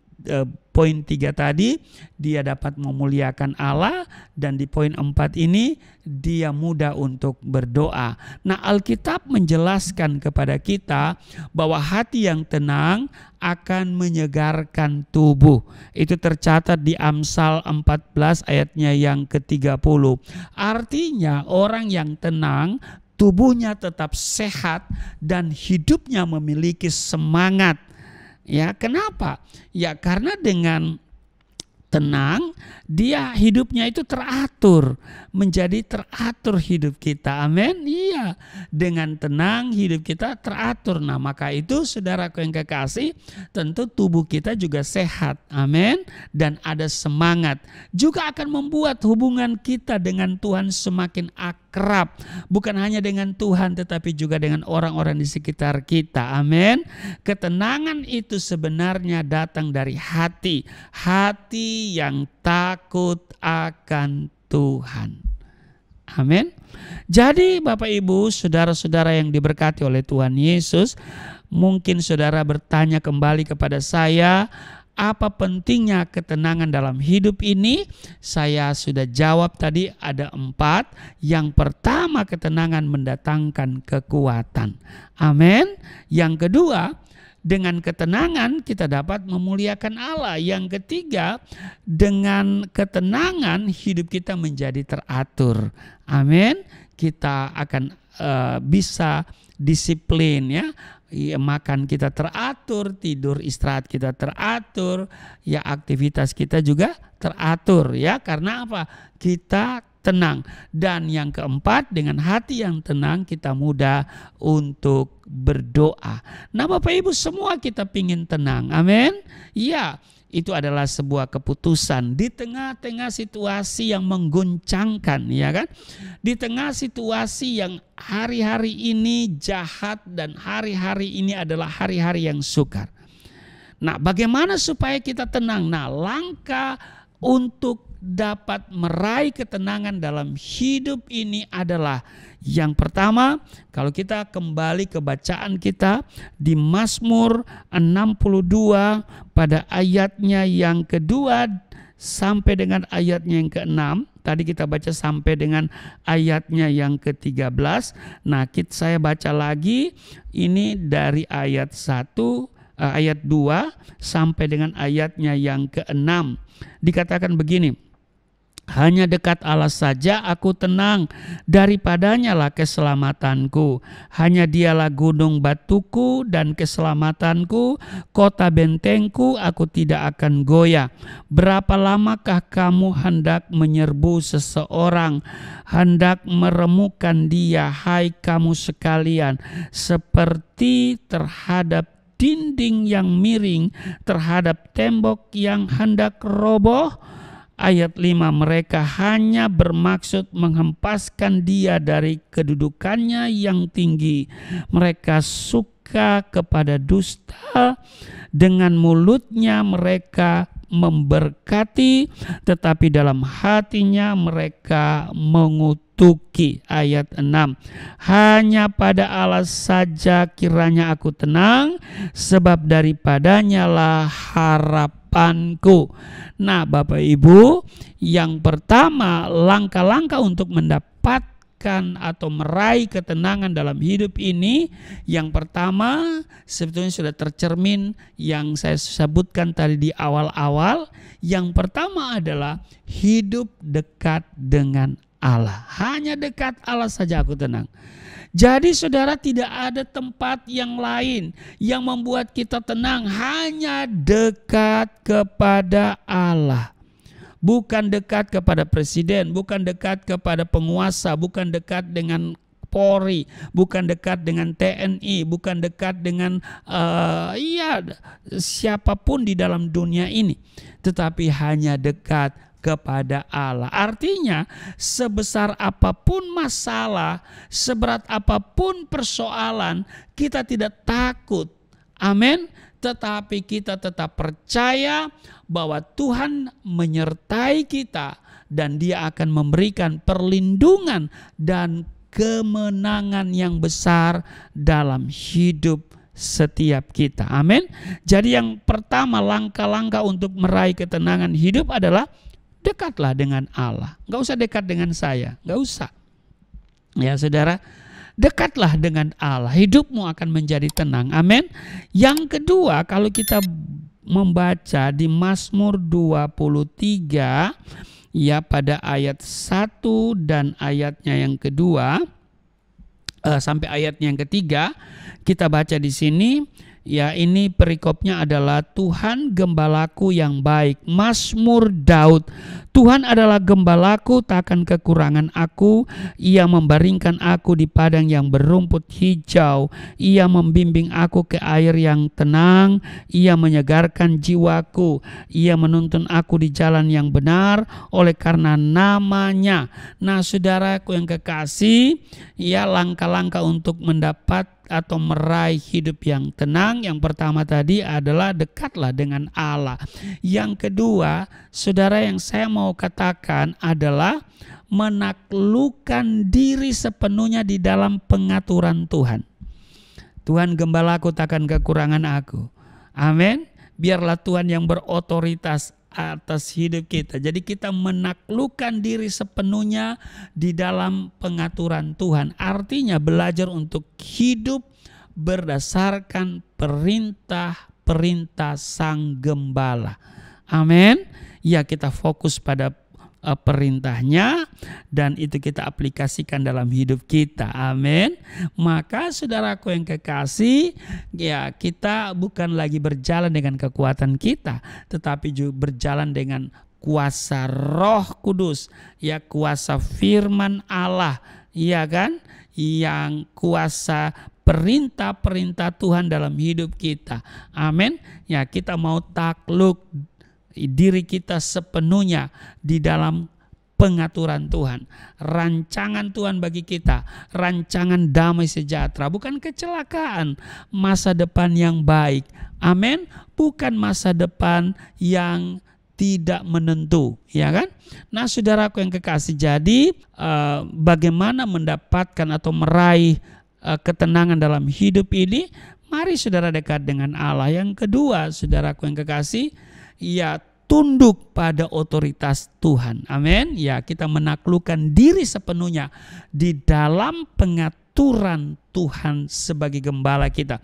poin 3 tadi, dia dapat memuliakan Allah, dan di poin 4 ini dia mudah untuk berdoa. Nah Alkitab menjelaskan kepada kita bahwa hati yang tenang akan menyegarkan tubuh. Itu tercatat di Amsal 14 ayatnya yang ke-30. Artinya orang yang tenang tubuhnya tetap sehat dan hidupnya memiliki semangat. Ya, kenapa? Ya karena dengan tenang dia hidupnya itu teratur, menjadi teratur hidup kita. Amin. Iya, dengan tenang hidup kita teratur. Nah maka itu saudaraku yang kekasih, tentu tubuh kita juga sehat. Amin. Dan ada semangat, juga akan membuat hubungan kita dengan Tuhan semakin akrab, bukan hanya dengan Tuhan tetapi juga dengan orang-orang di sekitar kita. Amin. Ketenangan itu sebenarnya datang dari hati yang takut akan Tuhan. Amin. Jadi Bapak Ibu, saudara-saudara yang diberkati oleh Tuhan Yesus, mungkin saudara bertanya kembali kepada saya, apa pentingnya ketenangan dalam hidup ini? Saya sudah jawab tadi, ada 4. Yang pertama, ketenangan mendatangkan kekuatan. Amin. Yang kedua, dengan ketenangan kita dapat memuliakan Allah. Yang ketiga, dengan ketenangan hidup kita menjadi teratur. Amin. Kita akan bisa disiplin ya. Makan kita teratur, tidur istirahat kita teratur, ya aktivitas kita juga teratur ya. Karena apa? Kita tenang. Dan yang keempat, dengan hati yang tenang kita mudah untuk berdoa. Nah Bapak Ibu, semua kita pingin tenang. Amin. Ya, itu adalah sebuah keputusan di tengah-tengah situasi yang mengguncangkan, ya kan? Di tengah situasi yang hari-hari ini jahat dan hari-hari ini adalah hari-hari yang sukar. Nah, bagaimana supaya kita tenang? Nah, langkah untuk dapat meraih ketenangan dalam hidup ini adalah, yang pertama, kalau kita kembali ke bacaan kita di Mazmur 62 pada ayatnya yang kedua sampai dengan ayatnya yang ke-6. Tadi kita baca sampai dengan ayatnya yang ke-13. Nah, saya baca lagi ini dari ayat 1 ayat 2 sampai dengan ayatnya yang ke-6. Dikatakan begini, hanya dekat Allah saja aku tenang, daripadanya lah keselamatanku. Hanya dialah gunung batuku dan keselamatanku, kota bentengku, aku tidak akan goyah. Berapa lamakah kamu hendak menyerbu seseorang, hendak meremukan dia, hai kamu sekalian, seperti terhadap dinding yang miring, terhadap tembok yang hendak roboh? Ayat 5, mereka hanya bermaksud menghempaskan dia dari kedudukannya yang tinggi. Mereka suka kepada dusta, dengan mulutnya mereka memberkati, tetapi dalam hatinya mereka mengutuki. Ayat 6, hanya pada Allah saja kiranya aku tenang, sebab daripadanya lah harapanku. Nah, Bapak Ibu, yang pertama, langkah-langkah untuk mendapatkan atau meraih ketenangan dalam hidup ini, yang pertama sebetulnya sudah tercermin yang saya sebutkan tadi di awal-awal. Yang pertama adalah hidup dekat dengan Allah. Hanya dekat Allah saja aku tenang. Jadi saudara, tidak ada tempat yang lain yang membuat kita tenang, hanya dekat kepada Allah. Bukan dekat kepada presiden, bukan dekat kepada penguasa, bukan dekat dengan Polri, bukan dekat dengan TNI, bukan dekat dengan siapapun di dalam dunia ini, tetapi hanya dekat kepada Allah. Artinya sebesar apapun masalah, seberat apapun persoalan, kita tidak takut. Amin. Tetapi kita tetap percaya bahwa Tuhan menyertai kita dan Dia akan memberikan perlindungan dan kemenangan yang besar dalam hidup setiap kita. Amin. Jadi yang pertama, langkah-langkah untuk meraih ketenangan hidup adalah dekatlah dengan Allah. Gak usah dekat dengan saya, gak usah. Ya saudara, dekatlah dengan Allah, hidupmu akan menjadi tenang. Amin. Yang kedua, kalau kita membaca di Mazmur 23 ya, pada ayat 1 dan ayatnya yang kedua sampai ayatnya yang ketiga, kita baca di sini. Ya, ini perikopnya adalah Tuhan gembalaku yang baik. Mazmur Daud. Tuhan adalah gembalaku, takkan kekurangan aku. Ia membaringkan aku di padang yang berumput hijau. Ia membimbing aku ke air yang tenang. Ia menyegarkan jiwaku. Ia menuntun aku di jalan yang benar oleh karena namanya. Nah, saudaraku yang kekasih, ya, langkah-langkah untuk mendapat atau meraih hidup yang tenang, yang pertama tadi adalah dekatlah dengan Allah. Yang kedua, saudara, yang saya mau katakan adalah menaklukkan diri sepenuhnya di dalam pengaturan Tuhan. Tuhan gembalaku, takkan kekurangan aku. Amin. Biarlah Tuhan yang berotoritas atas hidup kita. Jadi kita menaklukkan diri sepenuhnya di dalam pengaturan Tuhan. Artinya belajar untuk hidup berdasarkan perintah-perintah Sang Gembala. Amin. Ya, kita fokus pada perintahnya dan itu kita aplikasikan dalam hidup kita. Amin. Maka saudaraku yang kekasih, ya, kita bukan lagi berjalan dengan kekuatan kita, tetapi juga berjalan dengan kuasa Roh Kudus, ya, kuasa firman Allah, ya kan, yang kuasa perintah-perintah Tuhan dalam hidup kita. Amin. Ya, kita mau takluk diri kita sepenuhnya di dalam pengaturan Tuhan. Rancangan Tuhan bagi kita, rancangan damai sejahtera, bukan kecelakaan, masa depan yang baik. Amin. Bukan masa depan yang tidak menentu, ya kan? Nah, saudaraku yang kekasih, jadi bagaimana mendapatkan atau meraih ketenangan dalam hidup ini? Mari saudara dekat dengan Allah. Yang kedua, saudaraku yang kekasih, ya, tunduk pada otoritas Tuhan. Amin. Ya, kita menaklukkan diri sepenuhnya di dalam pengaturan Tuhan sebagai gembala kita.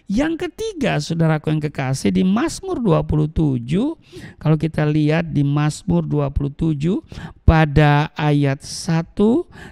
Yang ketiga, saudaraku yang kekasih, di Mazmur 27, kalau kita lihat di Mazmur 27 pada ayat 1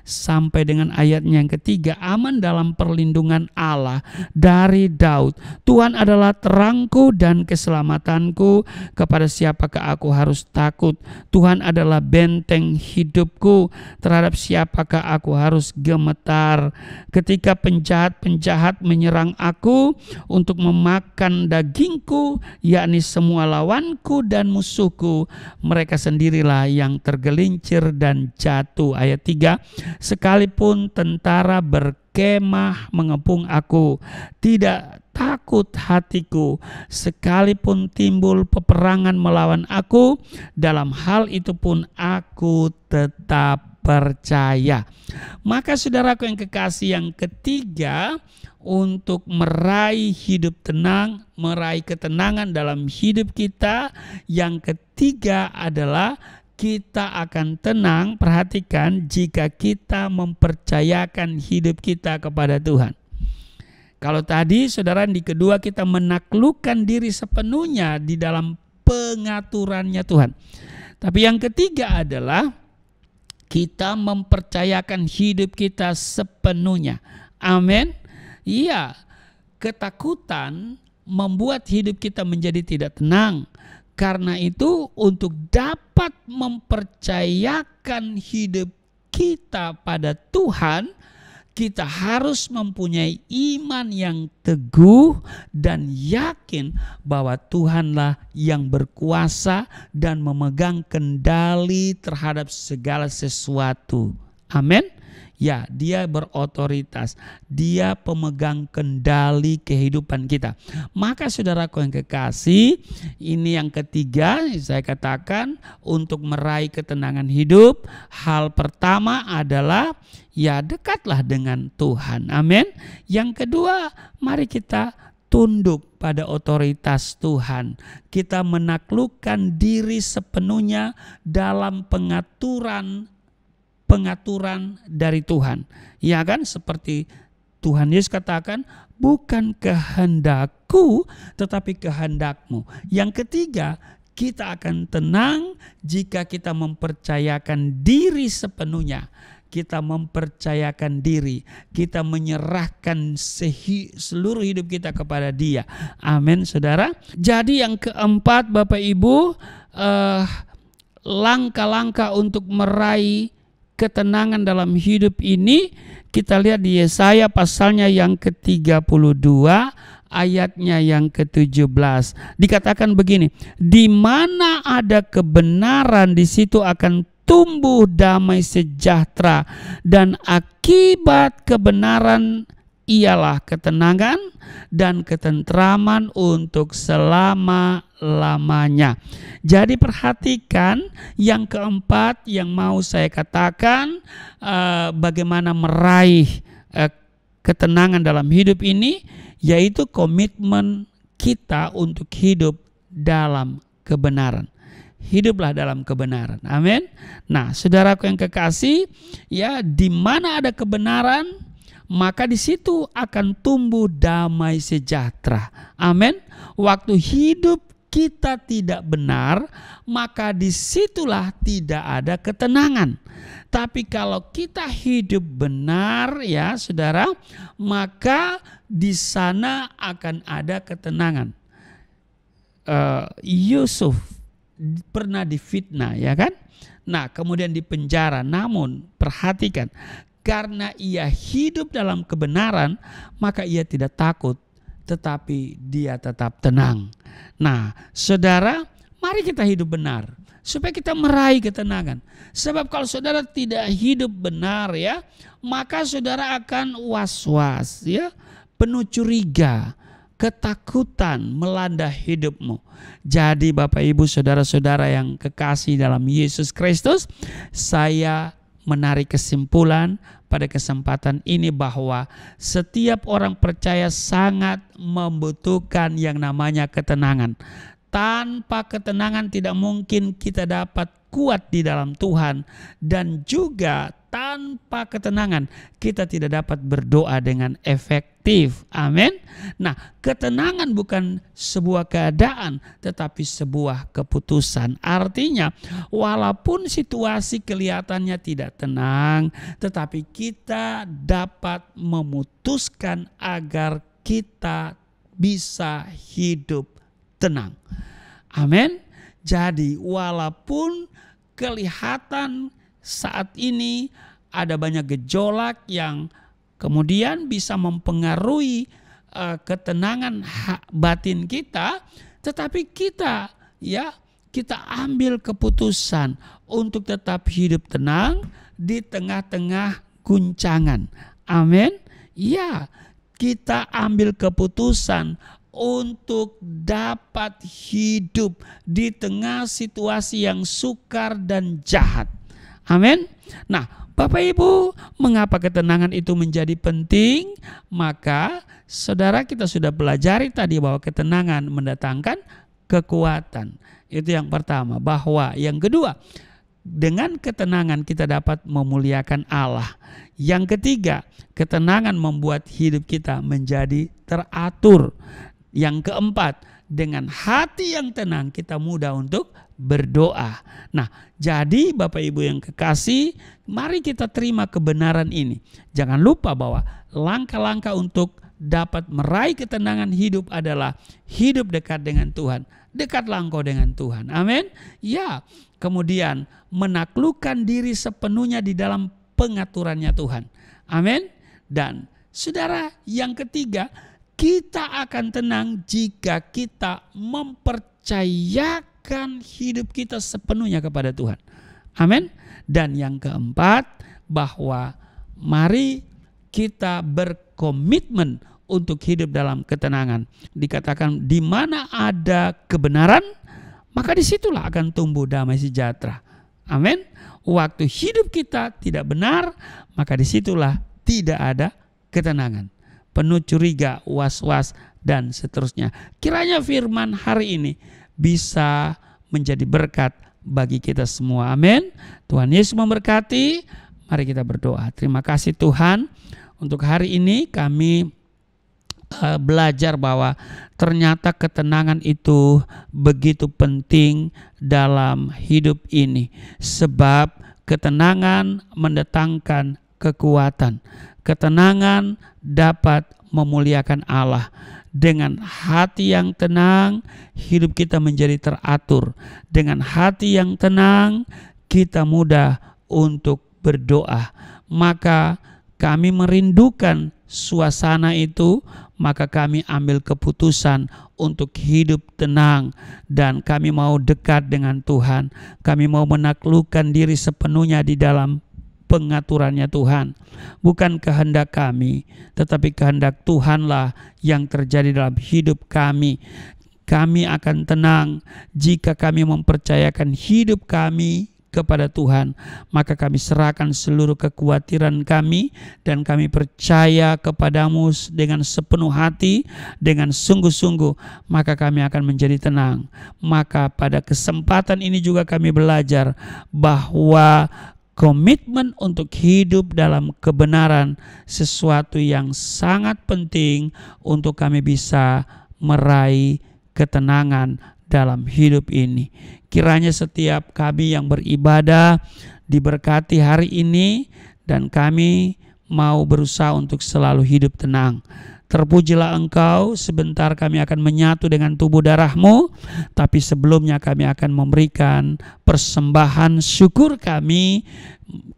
sampai dengan ayatnya yang ketiga, aman dalam perlindungan Allah dari Daud. Tuhan adalah terangku dan keselamatanku, kepada siapakah aku harus takut? Tuhan adalah benteng hidupku, terhadap siapakah aku harus gemetar? Ketika penjahat-penjahat menyerang aku untuk memakan dagingku, yakni semua lawanku dan musuhku, mereka sendirilah yang tergelincir dan jatuh. Ayat 3, sekalipun tentara berkemah mengepung aku, tidak takut hatiku. Sekalipun timbul peperangan melawan aku, dalam hal itu pun aku tetap percaya. Maka saudaraku yang kekasih, yang ketiga, untuk meraih hidup tenang, meraih ketenangan dalam hidup kita, yang ketiga adalah kita akan tenang, perhatikan, jika kita mempercayakan hidup kita kepada Tuhan. Kalau tadi saudara, di kedua kita menaklukkan diri sepenuhnya di dalam pengaturannya Tuhan. Tapi yang ketiga adalah kita mempercayakan hidup kita sepenuhnya. Amin. Iya, ketakutan membuat hidup kita menjadi tidak tenang. Karena itu, untuk dapat mempercayakan hidup kita pada Tuhan, kita harus mempunyai iman yang teguh dan yakin bahwa Tuhanlah yang berkuasa dan memegang kendali terhadap segala sesuatu. Amin. Ya, dia berotoritas, dia pemegang kendali kehidupan kita. Maka saudaraku yang kekasih, ini yang ketiga saya katakan, untuk meraih ketenangan hidup, hal pertama adalah ya dekatlah dengan Tuhan. Amin. Yang kedua, mari kita tunduk pada otoritas Tuhan. Kita menaklukkan diri sepenuhnya dalam pengaturan dari Tuhan. Ya kan, seperti Tuhan Yesus katakan, bukan kehendakku tetapi kehendakmu. Yang ketiga, kita akan tenang jika kita mempercayakan diri sepenuhnya. Kita mempercayakan diri, kita menyerahkan seluruh hidup kita kepada Dia. Amin, saudara. Jadi yang keempat, Bapak Ibu, langkah-langkah untuk meraih ketenangan dalam hidup ini, kita lihat di Yesaya pasalnya yang ke-32 ayatnya yang ke-17. Dikatakan begini, di mana ada kebenaran, di situ akan tumbuh damai sejahtera, dan akibat kebenaran ialah ketenangan dan ketentraman untuk selama-lamanya. Jadi perhatikan yang keempat yang mau saya katakan, bagaimana meraih ketenangan dalam hidup ini, yaitu komitmen kita untuk hidup dalam kebenaran. Hiduplah dalam kebenaran. Amin. Nah, saudaraku yang kekasih, ya, di mana ada kebenaran, maka di situ akan tumbuh damai sejahtera. Amin. Waktu hidup kita tidak benar, maka disitulah tidak ada ketenangan. Tapi kalau kita hidup benar, ya saudara, maka di sana akan ada ketenangan. Yusuf pernah difitnah, ya kan? Nah, kemudian dipenjara. Namun perhatikan, karena ia hidup dalam kebenaran, maka ia tidak takut, tetapi dia tetap tenang. Nah, saudara, mari kita hidup benar supaya kita meraih ketenangan. Sebab kalau saudara tidak hidup benar, ya, maka saudara akan was-was, ya, penuh curiga, ketakutan melanda hidupmu. Jadi Bapak Ibu saudara-saudara yang kekasih dalam Yesus Kristus, saya menarik kesimpulan pada kesempatan ini bahwa setiap orang percaya sangat membutuhkan yang namanya ketenangan. Tanpa ketenangan tidak mungkin kita dapat kuat di dalam Tuhan, dan juga tanpa ketenangan kita tidak dapat berdoa dengan efektif. Amin. Nah, ketenangan bukan sebuah keadaan tetapi sebuah keputusan. Artinya walaupun situasi kelihatannya tidak tenang, tetapi kita dapat memutuskan agar kita bisa hidup tenang. Amin. Jadi walaupun kelihatan saat ini ada banyak gejolak yang kemudian bisa mempengaruhi ketenangan batin kita, tetapi kita ambil keputusan untuk tetap hidup tenang di tengah-tengah guncangan. Amin. Ya, kita ambil keputusan untuk dapat hidup di tengah situasi yang sukar dan jahat. Amin. Nah, Bapak Ibu, mengapa ketenangan itu menjadi penting? Maka saudara, kita sudah pelajari tadi bahwa ketenangan mendatangkan kekuatan. Itu yang pertama. Bahwa yang kedua, dengan ketenangan kita dapat memuliakan Allah. Yang ketiga, ketenangan membuat hidup kita menjadi teratur. Yang keempat, dengan hati yang tenang kita mudah untuk berdoa. Nah, jadi Bapak Ibu yang kekasih, mari kita terima kebenaran ini. Jangan lupa bahwa langkah-langkah untuk dapat meraih ketenangan hidup adalah hidup dekat dengan Tuhan. Dekatlah engkau dengan Tuhan. Amin. Ya, kemudian menaklukkan diri sepenuhnya di dalam pengaturannya Tuhan. Amin. Dan saudara, yang ketiga, kita akan tenang jika kita mempercayakan hidup kita sepenuhnya kepada Tuhan. Amin. Dan yang keempat, bahwa mari kita berkomitmen untuk hidup dalam ketenangan. Dikatakan di mana ada kebenaran, maka disitulah akan tumbuh damai sejahtera. Amin. Waktu hidup kita tidak benar, maka disitulah tidak ada ketenangan. Penuh curiga, was-was, dan seterusnya. Kiranya firman hari ini bisa menjadi berkat bagi kita semua. Amin. Tuhan Yesus memberkati. Mari kita berdoa. Terima kasih Tuhan. Untuk hari ini kami belajar bahwa ternyata ketenangan itu begitu penting dalam hidup ini. Sebab ketenangan mendatangkan kekuatan. Ketenangan dapat memuliakan Allah. Dengan hati yang tenang, hidup kita menjadi teratur. Dengan hati yang tenang, kita mudah untuk berdoa. Maka kami merindukan suasana itu, maka kami ambil keputusan untuk hidup tenang. Dan kami mau dekat dengan Tuhan. Kami mau menaklukkan diri sepenuhnya di dalam pengaturannya Tuhan. Bukan kehendak kami, tetapi kehendak Tuhanlah yang terjadi dalam hidup kami. Kami akan tenang jika kami mempercayakan hidup kami kepada Tuhan. Maka kami serahkan seluruh kekhawatiran kami, dan kami percaya kepadamu dengan sepenuh hati, dengan sungguh-sungguh, maka kami akan menjadi tenang. Maka pada kesempatan ini juga kami belajar bahwa komitmen untuk hidup dalam kebenaran sesuatu yang sangat penting untuk kami bisa meraih ketenangan dalam hidup ini. Kiranya setiap kami yang beribadah diberkati hari ini, dan kami mau berusaha untuk selalu hidup tenang. Terpujilah Engkau. Sebentar kami akan menyatu dengan tubuh darah-Mu, tapi sebelumnya kami akan memberikan persembahan syukur kami.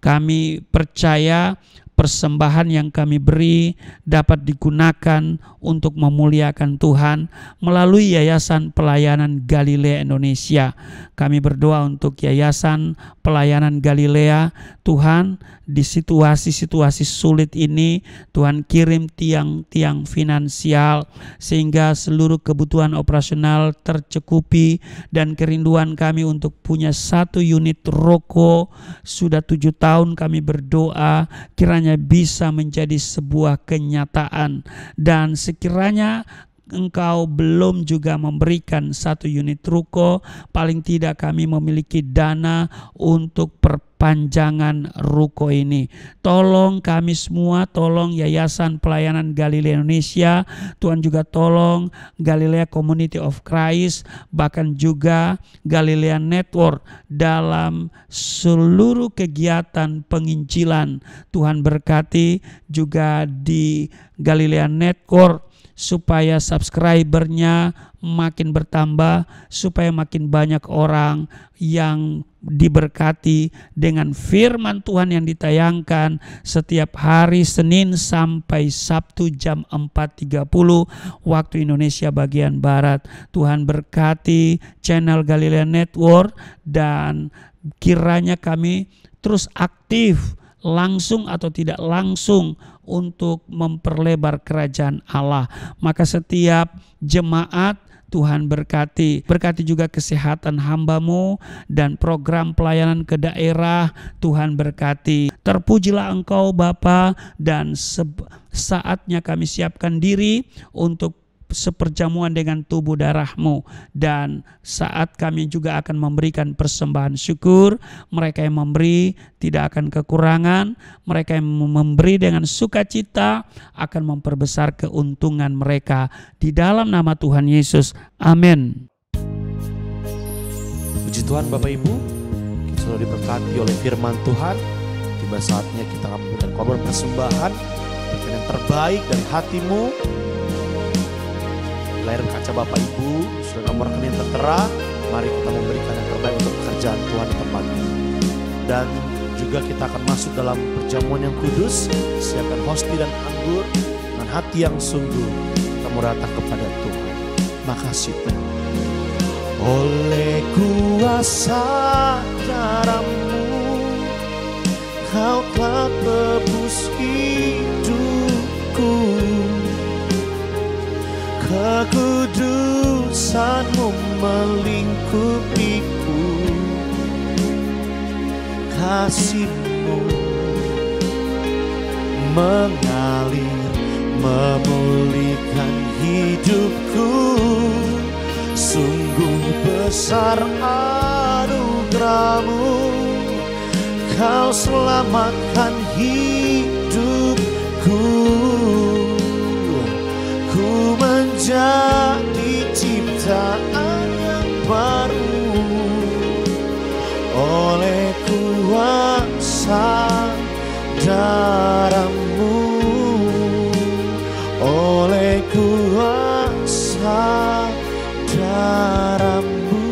Kami percaya persembahan yang kami beri dapat digunakan untuk memuliakan Tuhan melalui Yayasan Pelayanan Galilea Indonesia. Kami berdoa untuk Yayasan Pelayanan Galilea. Tuhan, di situasi-situasi sulit ini, Tuhan kirim tiang-tiang finansial sehingga seluruh kebutuhan operasional tercukupi, dan kerinduan kami untuk punya 1 unit rokok. Sudah 7 tahun kami berdoa, kiranya bisa menjadi sebuah kenyataan, dan sekiranya engkau belum juga memberikan 1 unit ruko, paling tidak kami memiliki dana untuk perpanjangan ruko ini. Tolong kami semua, tolong Yayasan Pelayanan Galilea Indonesia, Tuhan juga tolong Galilea Community of Christ, bahkan juga Galilea Network dalam seluruh kegiatan penginjilan. Tuhan berkati juga di Galilea Network supaya subscribernya makin bertambah, supaya makin banyak orang yang diberkati dengan firman Tuhan yang ditayangkan setiap hari Senin sampai Sabtu jam 4.30 waktu Indonesia bagian Barat. Tuhan berkati channel Galilea Network, dan kiranya kami terus aktif langsung atau tidak langsung untuk memperlebar kerajaan Allah. Maka setiap jemaat Tuhan berkati juga kesehatan hamba-Mu dan program pelayanan ke daerah. Tuhan berkati. Terpujilah Engkau Bapa, dan saatnya kami siapkan diri untuk seperjamuan dengan tubuh darah-Mu, dan saat kami juga akan memberikan persembahan syukur. Mereka yang memberi tidak akan kekurangan, mereka yang memberi dengan sukacita akan memperbesar keuntungan mereka di dalam nama Tuhan Yesus. Amin. Puji Tuhan Bapak Ibu, kita sudah diberkati oleh firman Tuhan. Tiba saatnya kita akan memberikan korban persembahan, berikan yang terbaik dari hatimu. Layar kaca Bapak Ibu sudah nomor rekening tertera. Mari kita memberikan yang terbaik untuk pekerjaan Tuhan di tempat ini. Dan juga kita akan masuk dalam perjamuan yang kudus. Siapkan hosti dan anggur dengan hati yang sungguh. Kita mau datang kepada Tuhan. Makasih Tuhan. Oleh kuasa darah-Mu, Kau telah tebus hidupku. Kekudusan-Mu melingkupiku, kasih-Mu mengalir memulihkan hidupku. Sungguh besar anugerah-Mu, Kau selamatkan hidupku. Ku menjadi ciptaan yang baru oleh kuasa darah-Mu, oleh kuasa darah-Mu.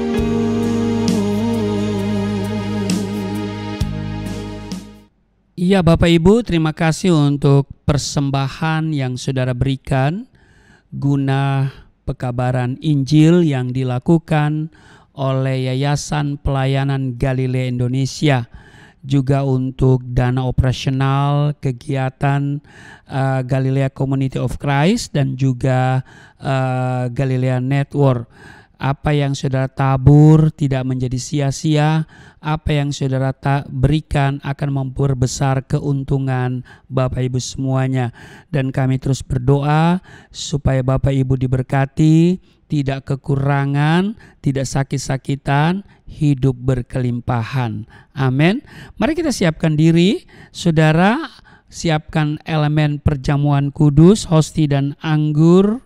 Iya Bapak Ibu, terima kasih untuk persembahan yang saudara berikan guna pekabaran Injil yang dilakukan oleh Yayasan Pelayanan Galilea Indonesia, juga untuk dana operasional kegiatan Galilea Community of Christ dan juga Galilea Network. Apa yang saudara tabur tidak menjadi sia-sia, apa yang saudara berikan akan memperbesar keuntungan Bapak Ibu semuanya. Dan kami terus berdoa supaya Bapak Ibu diberkati, tidak kekurangan, tidak sakit-sakitan, hidup berkelimpahan. Amin. Mari kita siapkan diri, saudara, siapkan elemen perjamuan kudus, hosti dan anggur.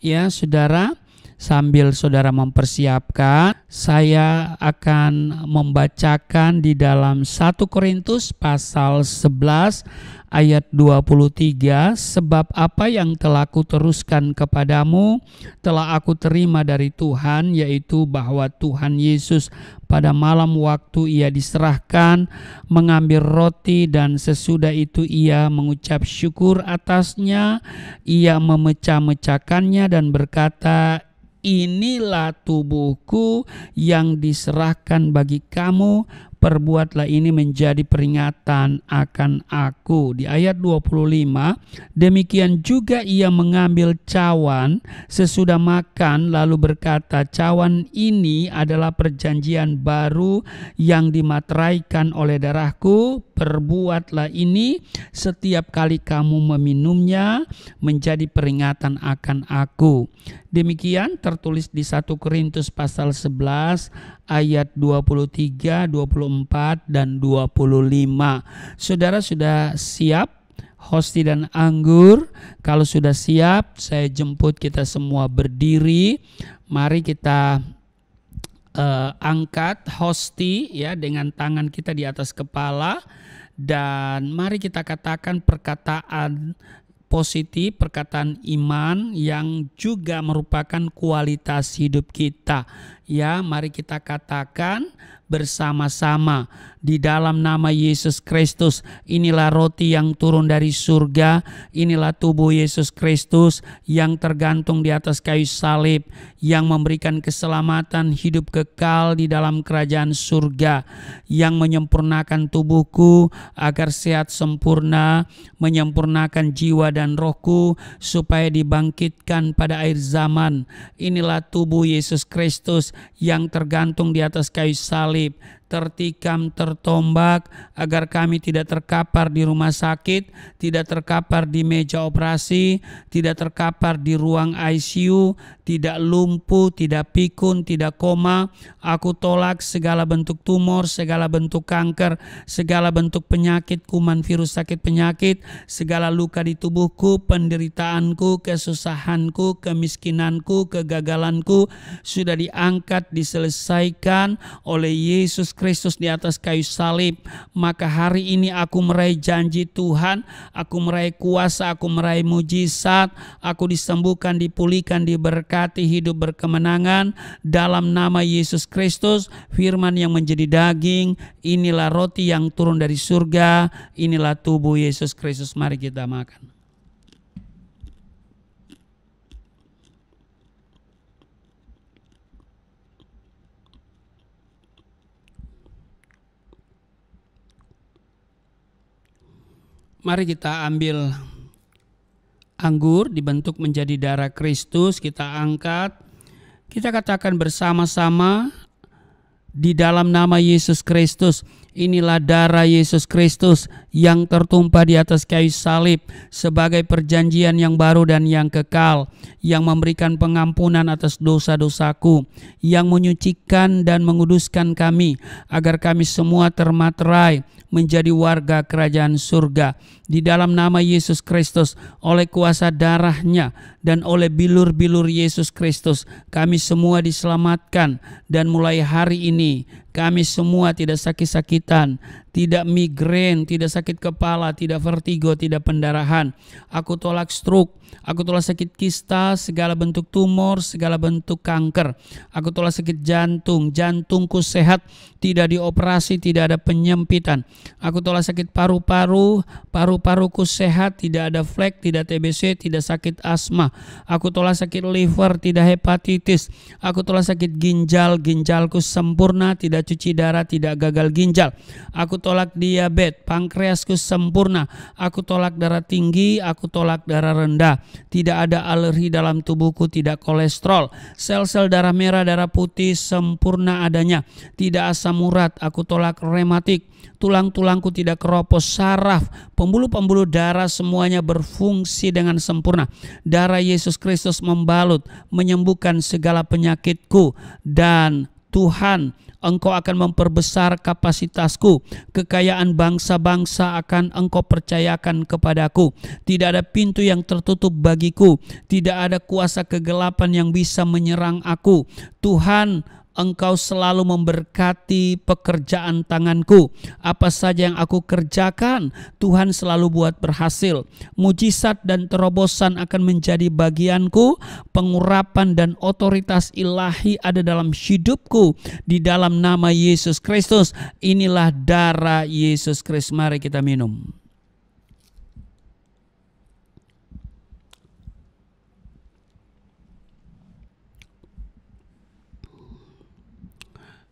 Ya saudara, sambil saudara mempersiapkan, saya akan membacakan di dalam 1 Korintus pasal 11 ayat 23, sebab apa yang telah kuteruskan kepadamu telah aku terima dari Tuhan, yaitu bahwa Tuhan Yesus pada malam waktu ia diserahkan mengambil roti, dan sesudah itu ia mengucap syukur atasnya, ia memecah-mecahkannya dan berkata, inilah tubuhku yang diserahkan bagi kamu, perbuatlah ini menjadi peringatan akan aku. Di ayat 25, demikian juga ia mengambil cawan sesudah makan, lalu berkata, cawan ini adalah perjanjian baru yang dimateraikan oleh darahku. perbuatlah ini setiap kali kamu meminumnya menjadi peringatan akan aku. Demikian tertulis di 1 Korintus pasal 11 ayat 23, 24 dan 25. Saudara sudah siap hosti dan anggur? Kalau sudah siap, saya jemput kita semua berdiri. Mari kita angkat hosti ya dengan tangan kita di atas kepala, dan mari kita katakan perkataan positif, perkataan iman yang juga merupakan kualitas hidup kita. Ya, mari kita katakan bersama-sama di dalam nama Yesus Kristus. Inilah roti yang turun dari surga, inilah tubuh Yesus Kristus yang tergantung di atas kayu salib, yang memberikan keselamatan hidup kekal di dalam kerajaan surga, yang menyempurnakan tubuhku agar sehat sempurna, menyempurnakan jiwa dan rohku supaya dibangkitkan pada akhir zaman. Inilah tubuh Yesus Kristus yang tergantung di atas kayu salib, tertikam, tertombak, agar kami tidak terkapar di rumah sakit, tidak terkapar di meja operasi, tidak terkapar di ruang ICU, tidak lumpuh, tidak pikun, tidak koma. Aku tolak segala bentuk tumor, segala bentuk kanker, segala bentuk penyakit, kuman, virus, sakit penyakit, segala luka di tubuhku, penderitaanku, kesusahanku, kemiskinanku, kegagalanku sudah diangkat, diselesaikan oleh Yesus Kristus di atas kayu salib. Maka hari ini aku meraih janji Tuhan, aku meraih kuasa, aku meraih mujizat, aku disembuhkan, dipulihkan, diberkati, hidup berkemenangan dalam nama Yesus Kristus. Firman yang menjadi daging, inilah roti yang turun dari surga, inilah tubuh Yesus Kristus. Mari kita makan. Mari kita ambil anggur dibentuk menjadi darah Kristus, kita angkat, kita katakan bersama-sama di dalam nama Yesus Kristus. Inilah darah Yesus Kristus yang tertumpah di atas kayu salib sebagai perjanjian yang baru dan yang kekal, yang memberikan pengampunan atas dosa-dosaku, yang menyucikan dan menguduskan kami agar kami semua termaterai menjadi warga kerajaan surga. Di dalam nama Yesus Kristus, oleh kuasa darahnya dan oleh bilur-bilur Yesus Kristus, kami semua diselamatkan, dan mulai hari ini kami semua tidak sakit-sakitan, tidak migrain, tidak sakit kepala, tidak vertigo, tidak pendarahan. Aku tolak stroke, aku tolak sakit kista, segala bentuk tumor, segala bentuk kanker. Aku tolak sakit jantung, jantungku sehat, tidak dioperasi, tidak ada penyempitan. Aku tolak sakit paru-paru, paru-paruku sehat, tidak ada flek, tidak TBC, tidak sakit asma. Aku tolak sakit liver, tidak hepatitis. Aku tolak sakit ginjal, ginjalku sempurna, tidak cuci darah, tidak gagal ginjal. Aku tolak diabetes, pankreasku sempurna. Aku tolak darah tinggi, aku tolak darah rendah. Tidak ada alergi dalam tubuhku, tidak kolesterol. Sel-sel darah merah, darah putih sempurna adanya. Tidak asam urat, aku tolak rematik. Tulang-tulangku tidak keropos, saraf, pembuluh-pembuluh darah semuanya berfungsi dengan sempurna. Darah Yesus Kristus membalut, menyembuhkan segala penyakitku. Dan Tuhan, Engkau akan memperbesar kapasitasku. Kekayaan bangsa-bangsa akan Engkau percayakan kepadaku. Tidak ada pintu yang tertutup bagiku. Tidak ada kuasa kegelapan yang bisa menyerang aku. Tuhan, Engkau selalu memberkati pekerjaan tanganku. Apa saja yang aku kerjakan, Tuhan selalu buat berhasil. Mujizat dan terobosan akan menjadi bagianku. Pengurapan dan otoritas ilahi ada dalam hidupku. Di dalam nama Yesus Kristus. Inilah darah Yesus Kristus. Mari kita minum.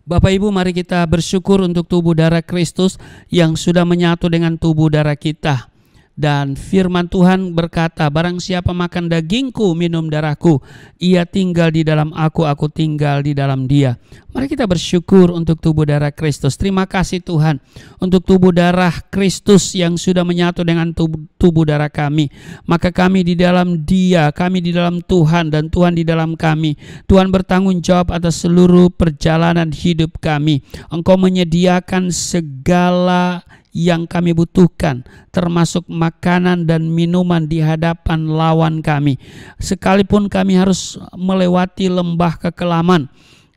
Bapak Ibu, mari kita bersyukur untuk tubuh darah Kristus yang sudah menyatu dengan tubuh darah kita. Dan firman Tuhan berkata, barang siapa makan dagingku, minum darahku, ia tinggal di dalam aku tinggal di dalam dia. Mari kita bersyukur untuk tubuh darah Kristus. Terima kasih Tuhan untuk tubuh darah Kristus yang sudah menyatu dengan tubuh darah kami. Maka kami di dalam dia, kami di dalam Tuhan, dan Tuhan di dalam kami. Tuhan bertanggung jawab atas seluruh perjalanan hidup kami. Engkau menyediakan segala yang kami butuhkan, termasuk makanan dan minuman di hadapan lawan kami. Sekalipun kami harus melewati lembah kekelaman,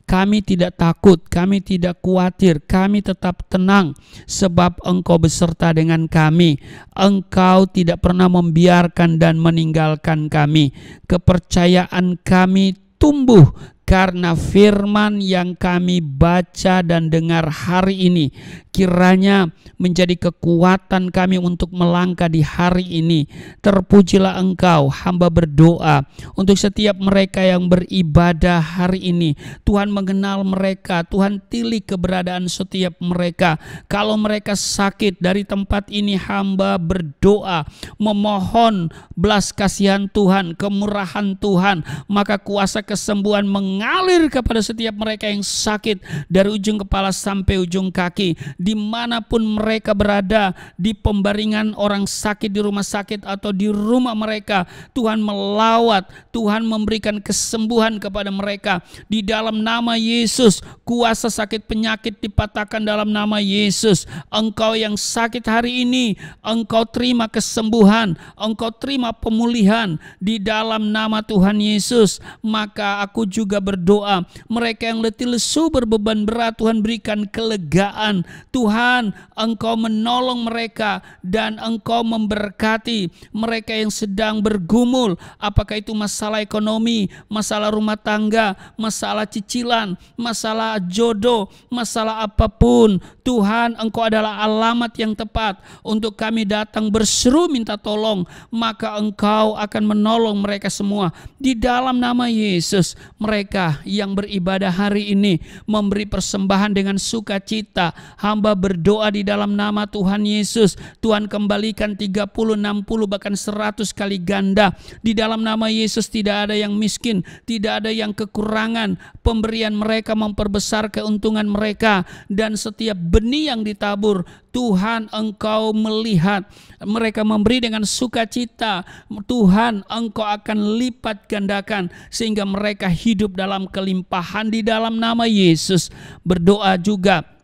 kami tidak takut, kami tidak khawatir, kami tetap tenang sebab Engkau beserta dengan kami. Engkau tidak pernah membiarkan dan meninggalkan kami. Kepercayaan kami tumbuh karena firman yang kami baca dan dengar hari ini kiranya menjadi kekuatan kami untuk melangkah di hari ini. Terpujilah Engkau, hamba berdoa untuk setiap mereka yang beribadah hari ini. Tuhan mengenal mereka, Tuhan pilih keberadaan setiap mereka. Kalau mereka sakit, dari tempat ini hamba berdoa memohon belas kasihan Tuhan, kemurahan Tuhan, maka kuasa kesembuhan mengalir kepada setiap mereka yang sakit dari ujung kepala sampai ujung kaki. Dimanapun mereka berada, di pembaringan orang sakit di rumah sakit atau di rumah mereka, Tuhan melawat, Tuhan memberikan kesembuhan kepada mereka. Di dalam nama Yesus, kuasa sakit penyakit dipatahkan dalam nama Yesus. Engkau yang sakit hari ini, engkau terima kesembuhan, engkau terima pemulihan di dalam nama Tuhan Yesus. Maka aku juga berdoa, mereka yang letih lesu berbeban berat, Tuhan berikan kelegaan. Tuhan, Engkau menolong mereka dan Engkau memberkati mereka yang sedang bergumul, apakah itu masalah ekonomi, masalah rumah tangga, masalah cicilan, masalah jodoh, masalah apapun. Tuhan, Engkau adalah alamat yang tepat untuk kami datang berseru minta tolong, maka Engkau akan menolong mereka semua. Di dalam nama Yesus, mereka yang beribadah hari ini memberi persembahan dengan sukacita. Hamba berdoa di dalam nama Tuhan Yesus, Tuhan kembalikan 30, 60 bahkan 100 kali ganda. Di dalam nama Yesus tidak ada yang miskin, tidak ada yang kekurangan. Pemberian mereka memperbesar keuntungan mereka, dan setiap benih yang ditabur, Tuhan Engkau melihat mereka memberi dengan sukacita. Tuhan, Engkau akan lipat gandakan sehingga mereka hidup dalam kelimpahan di dalam nama Yesus. Berdoa juga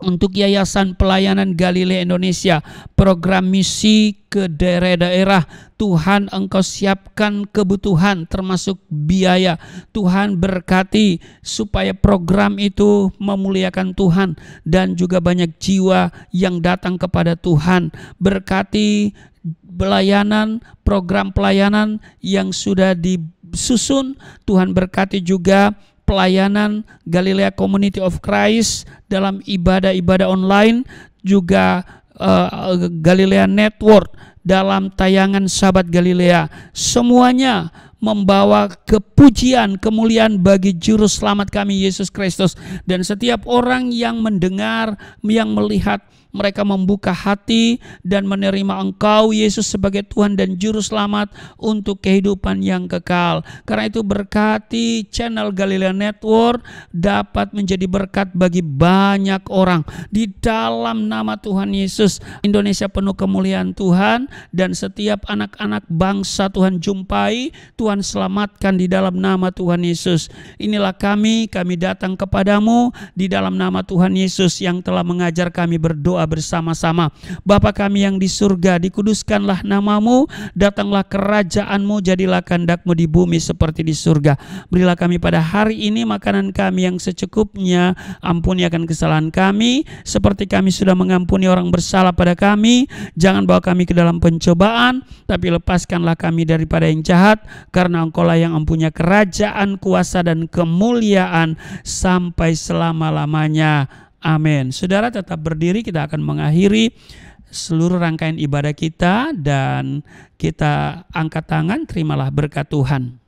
untuk Yayasan Pelayanan Galilea Indonesia, program misi ke daerah-daerah. Tuhan, Engkau siapkan kebutuhan termasuk biaya. Tuhan berkati supaya program itu memuliakan Tuhan dan juga banyak jiwa yang datang kepada Tuhan. Berkati pelayanan, program pelayanan yang sudah disusun. Tuhan berkati juga pelayanan Galilea Community of Christ dalam ibadah-ibadah online, juga Galilea Network dalam tayangan Sahabat Galilea. Semuanya membawa kepujian, kemuliaan bagi Juru Selamat kami Yesus Kristus. Dan setiap orang yang mendengar, yang melihat, mereka membuka hati dan menerima Engkau Yesus sebagai Tuhan dan Juru Selamat untuk kehidupan yang kekal. Karena itu berkati channel Galilea Network dapat menjadi berkat bagi banyak orang. Di dalam nama Tuhan Yesus, Indonesia penuh kemuliaan Tuhan, dan setiap anak-anak bangsa Tuhan jumpai, Tuhan selamatkan di dalam nama Tuhan Yesus. Inilah kami datang kepadamu di dalam nama Tuhan Yesus yang telah mengajar kami berdoa bersama-sama. Bapa kami yang di surga, dikuduskanlah namamu, datanglah kerajaanmu, jadilah kehendakmu di bumi seperti di surga. Berilah kami pada hari ini makanan kami yang secukupnya, ampuni akan kesalahan kami seperti kami sudah mengampuni orang bersalah pada kami. Jangan bawa kami ke dalam pencobaan, tapi lepaskanlah kami daripada yang jahat, karena Engkaulah yang mempunyai kerajaan, kuasa dan kemuliaan sampai selama-lamanya. Amin. Saudara tetap berdiri, kita akan mengakhiri seluruh rangkaian ibadah kita dan kita angkat tangan, terimalah berkat Tuhan.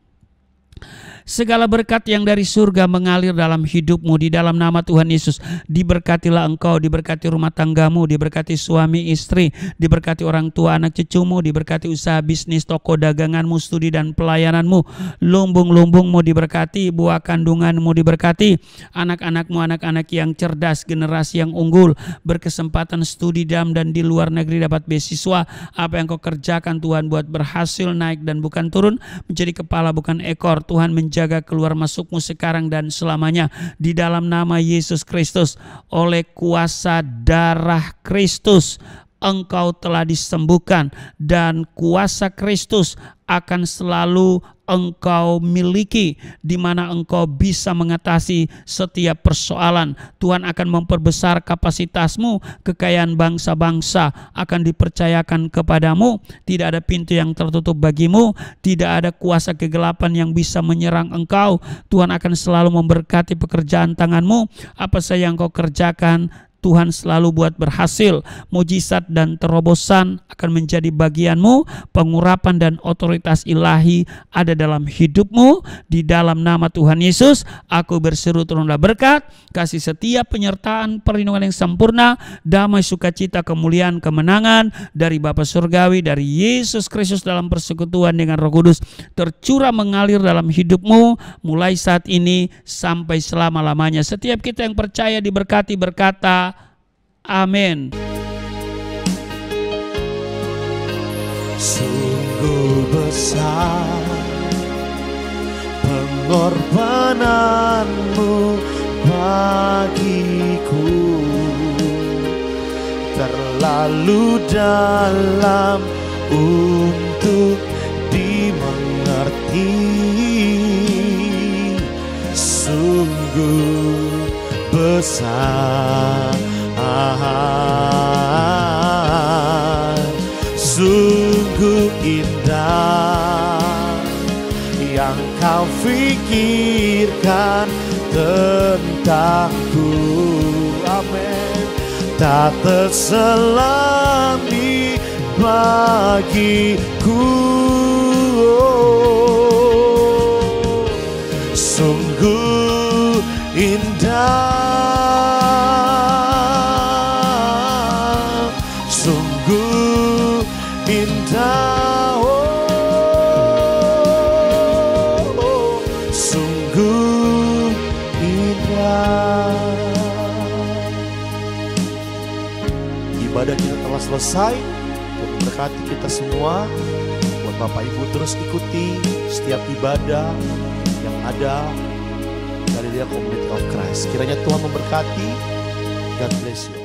Segala berkat yang dari surga mengalir dalam hidupmu di dalam nama Tuhan Yesus. Diberkatilah engkau, diberkati rumah tanggamu, diberkati suami istri, diberkati orang tua anak cucumu, diberkati usaha bisnis, toko daganganmu, studi dan pelayananmu. Lumbung-lumbungmu diberkati, buah kandunganmu diberkati, anak-anakmu anak-anak yang cerdas, generasi yang unggul, berkesempatan studi dalam dan di luar negeri, dapat beasiswa. Apa yang kau kerjakan Tuhan buat berhasil, naik dan bukan turun, menjadi kepala bukan ekor. Tuhan menjaga keluar masukmu sekarang dan selamanya di dalam nama Yesus Kristus. Oleh kuasa darah Kristus engkau telah disembuhkan, dan kuasa Kristus akan selalu engkau miliki, di mana engkau bisa mengatasi setiap persoalan. Tuhan akan memperbesar kapasitasmu, kekayaan bangsa-bangsa akan dipercayakan kepadamu. Tidak ada pintu yang tertutup bagimu, tidak ada kuasa kegelapan yang bisa menyerang engkau. Tuhan akan selalu memberkati pekerjaan tanganmu. Apa saja yang kau kerjakan, Tuhan selalu buat berhasil. Mujizat dan terobosan akan menjadi bagianmu. Pengurapan dan otoritas ilahi ada dalam hidupmu. Di dalam nama Tuhan Yesus, aku berseru turunlah berkat, kasih setia, penyertaan, perlindungan yang sempurna, damai, sukacita, kemuliaan, kemenangan dari Bapa Surgawi, dari Yesus Kristus dalam persekutuan dengan Roh Kudus tercurah mengalir dalam hidupmu mulai saat ini sampai selama-lamanya. Setiap kita yang percaya diberkati berkata amin. Sungguh besar pengorbananmu bagiku, terlalu dalam untuk dimengerti. Sungguh besar, sungguh indah yang kau pikirkan tentangku. Amin. Tak terselami bagiku. Sungguh indah, sungguh indah, oh, sungguh indah. Ibadah kita telah selesai. Tuhan memberkati kita semua. Buat Bapak Ibu terus ikuti setiap ibadah yang ada Galilia Community of Christ. Kiranya Tuhan memberkati. God bless you.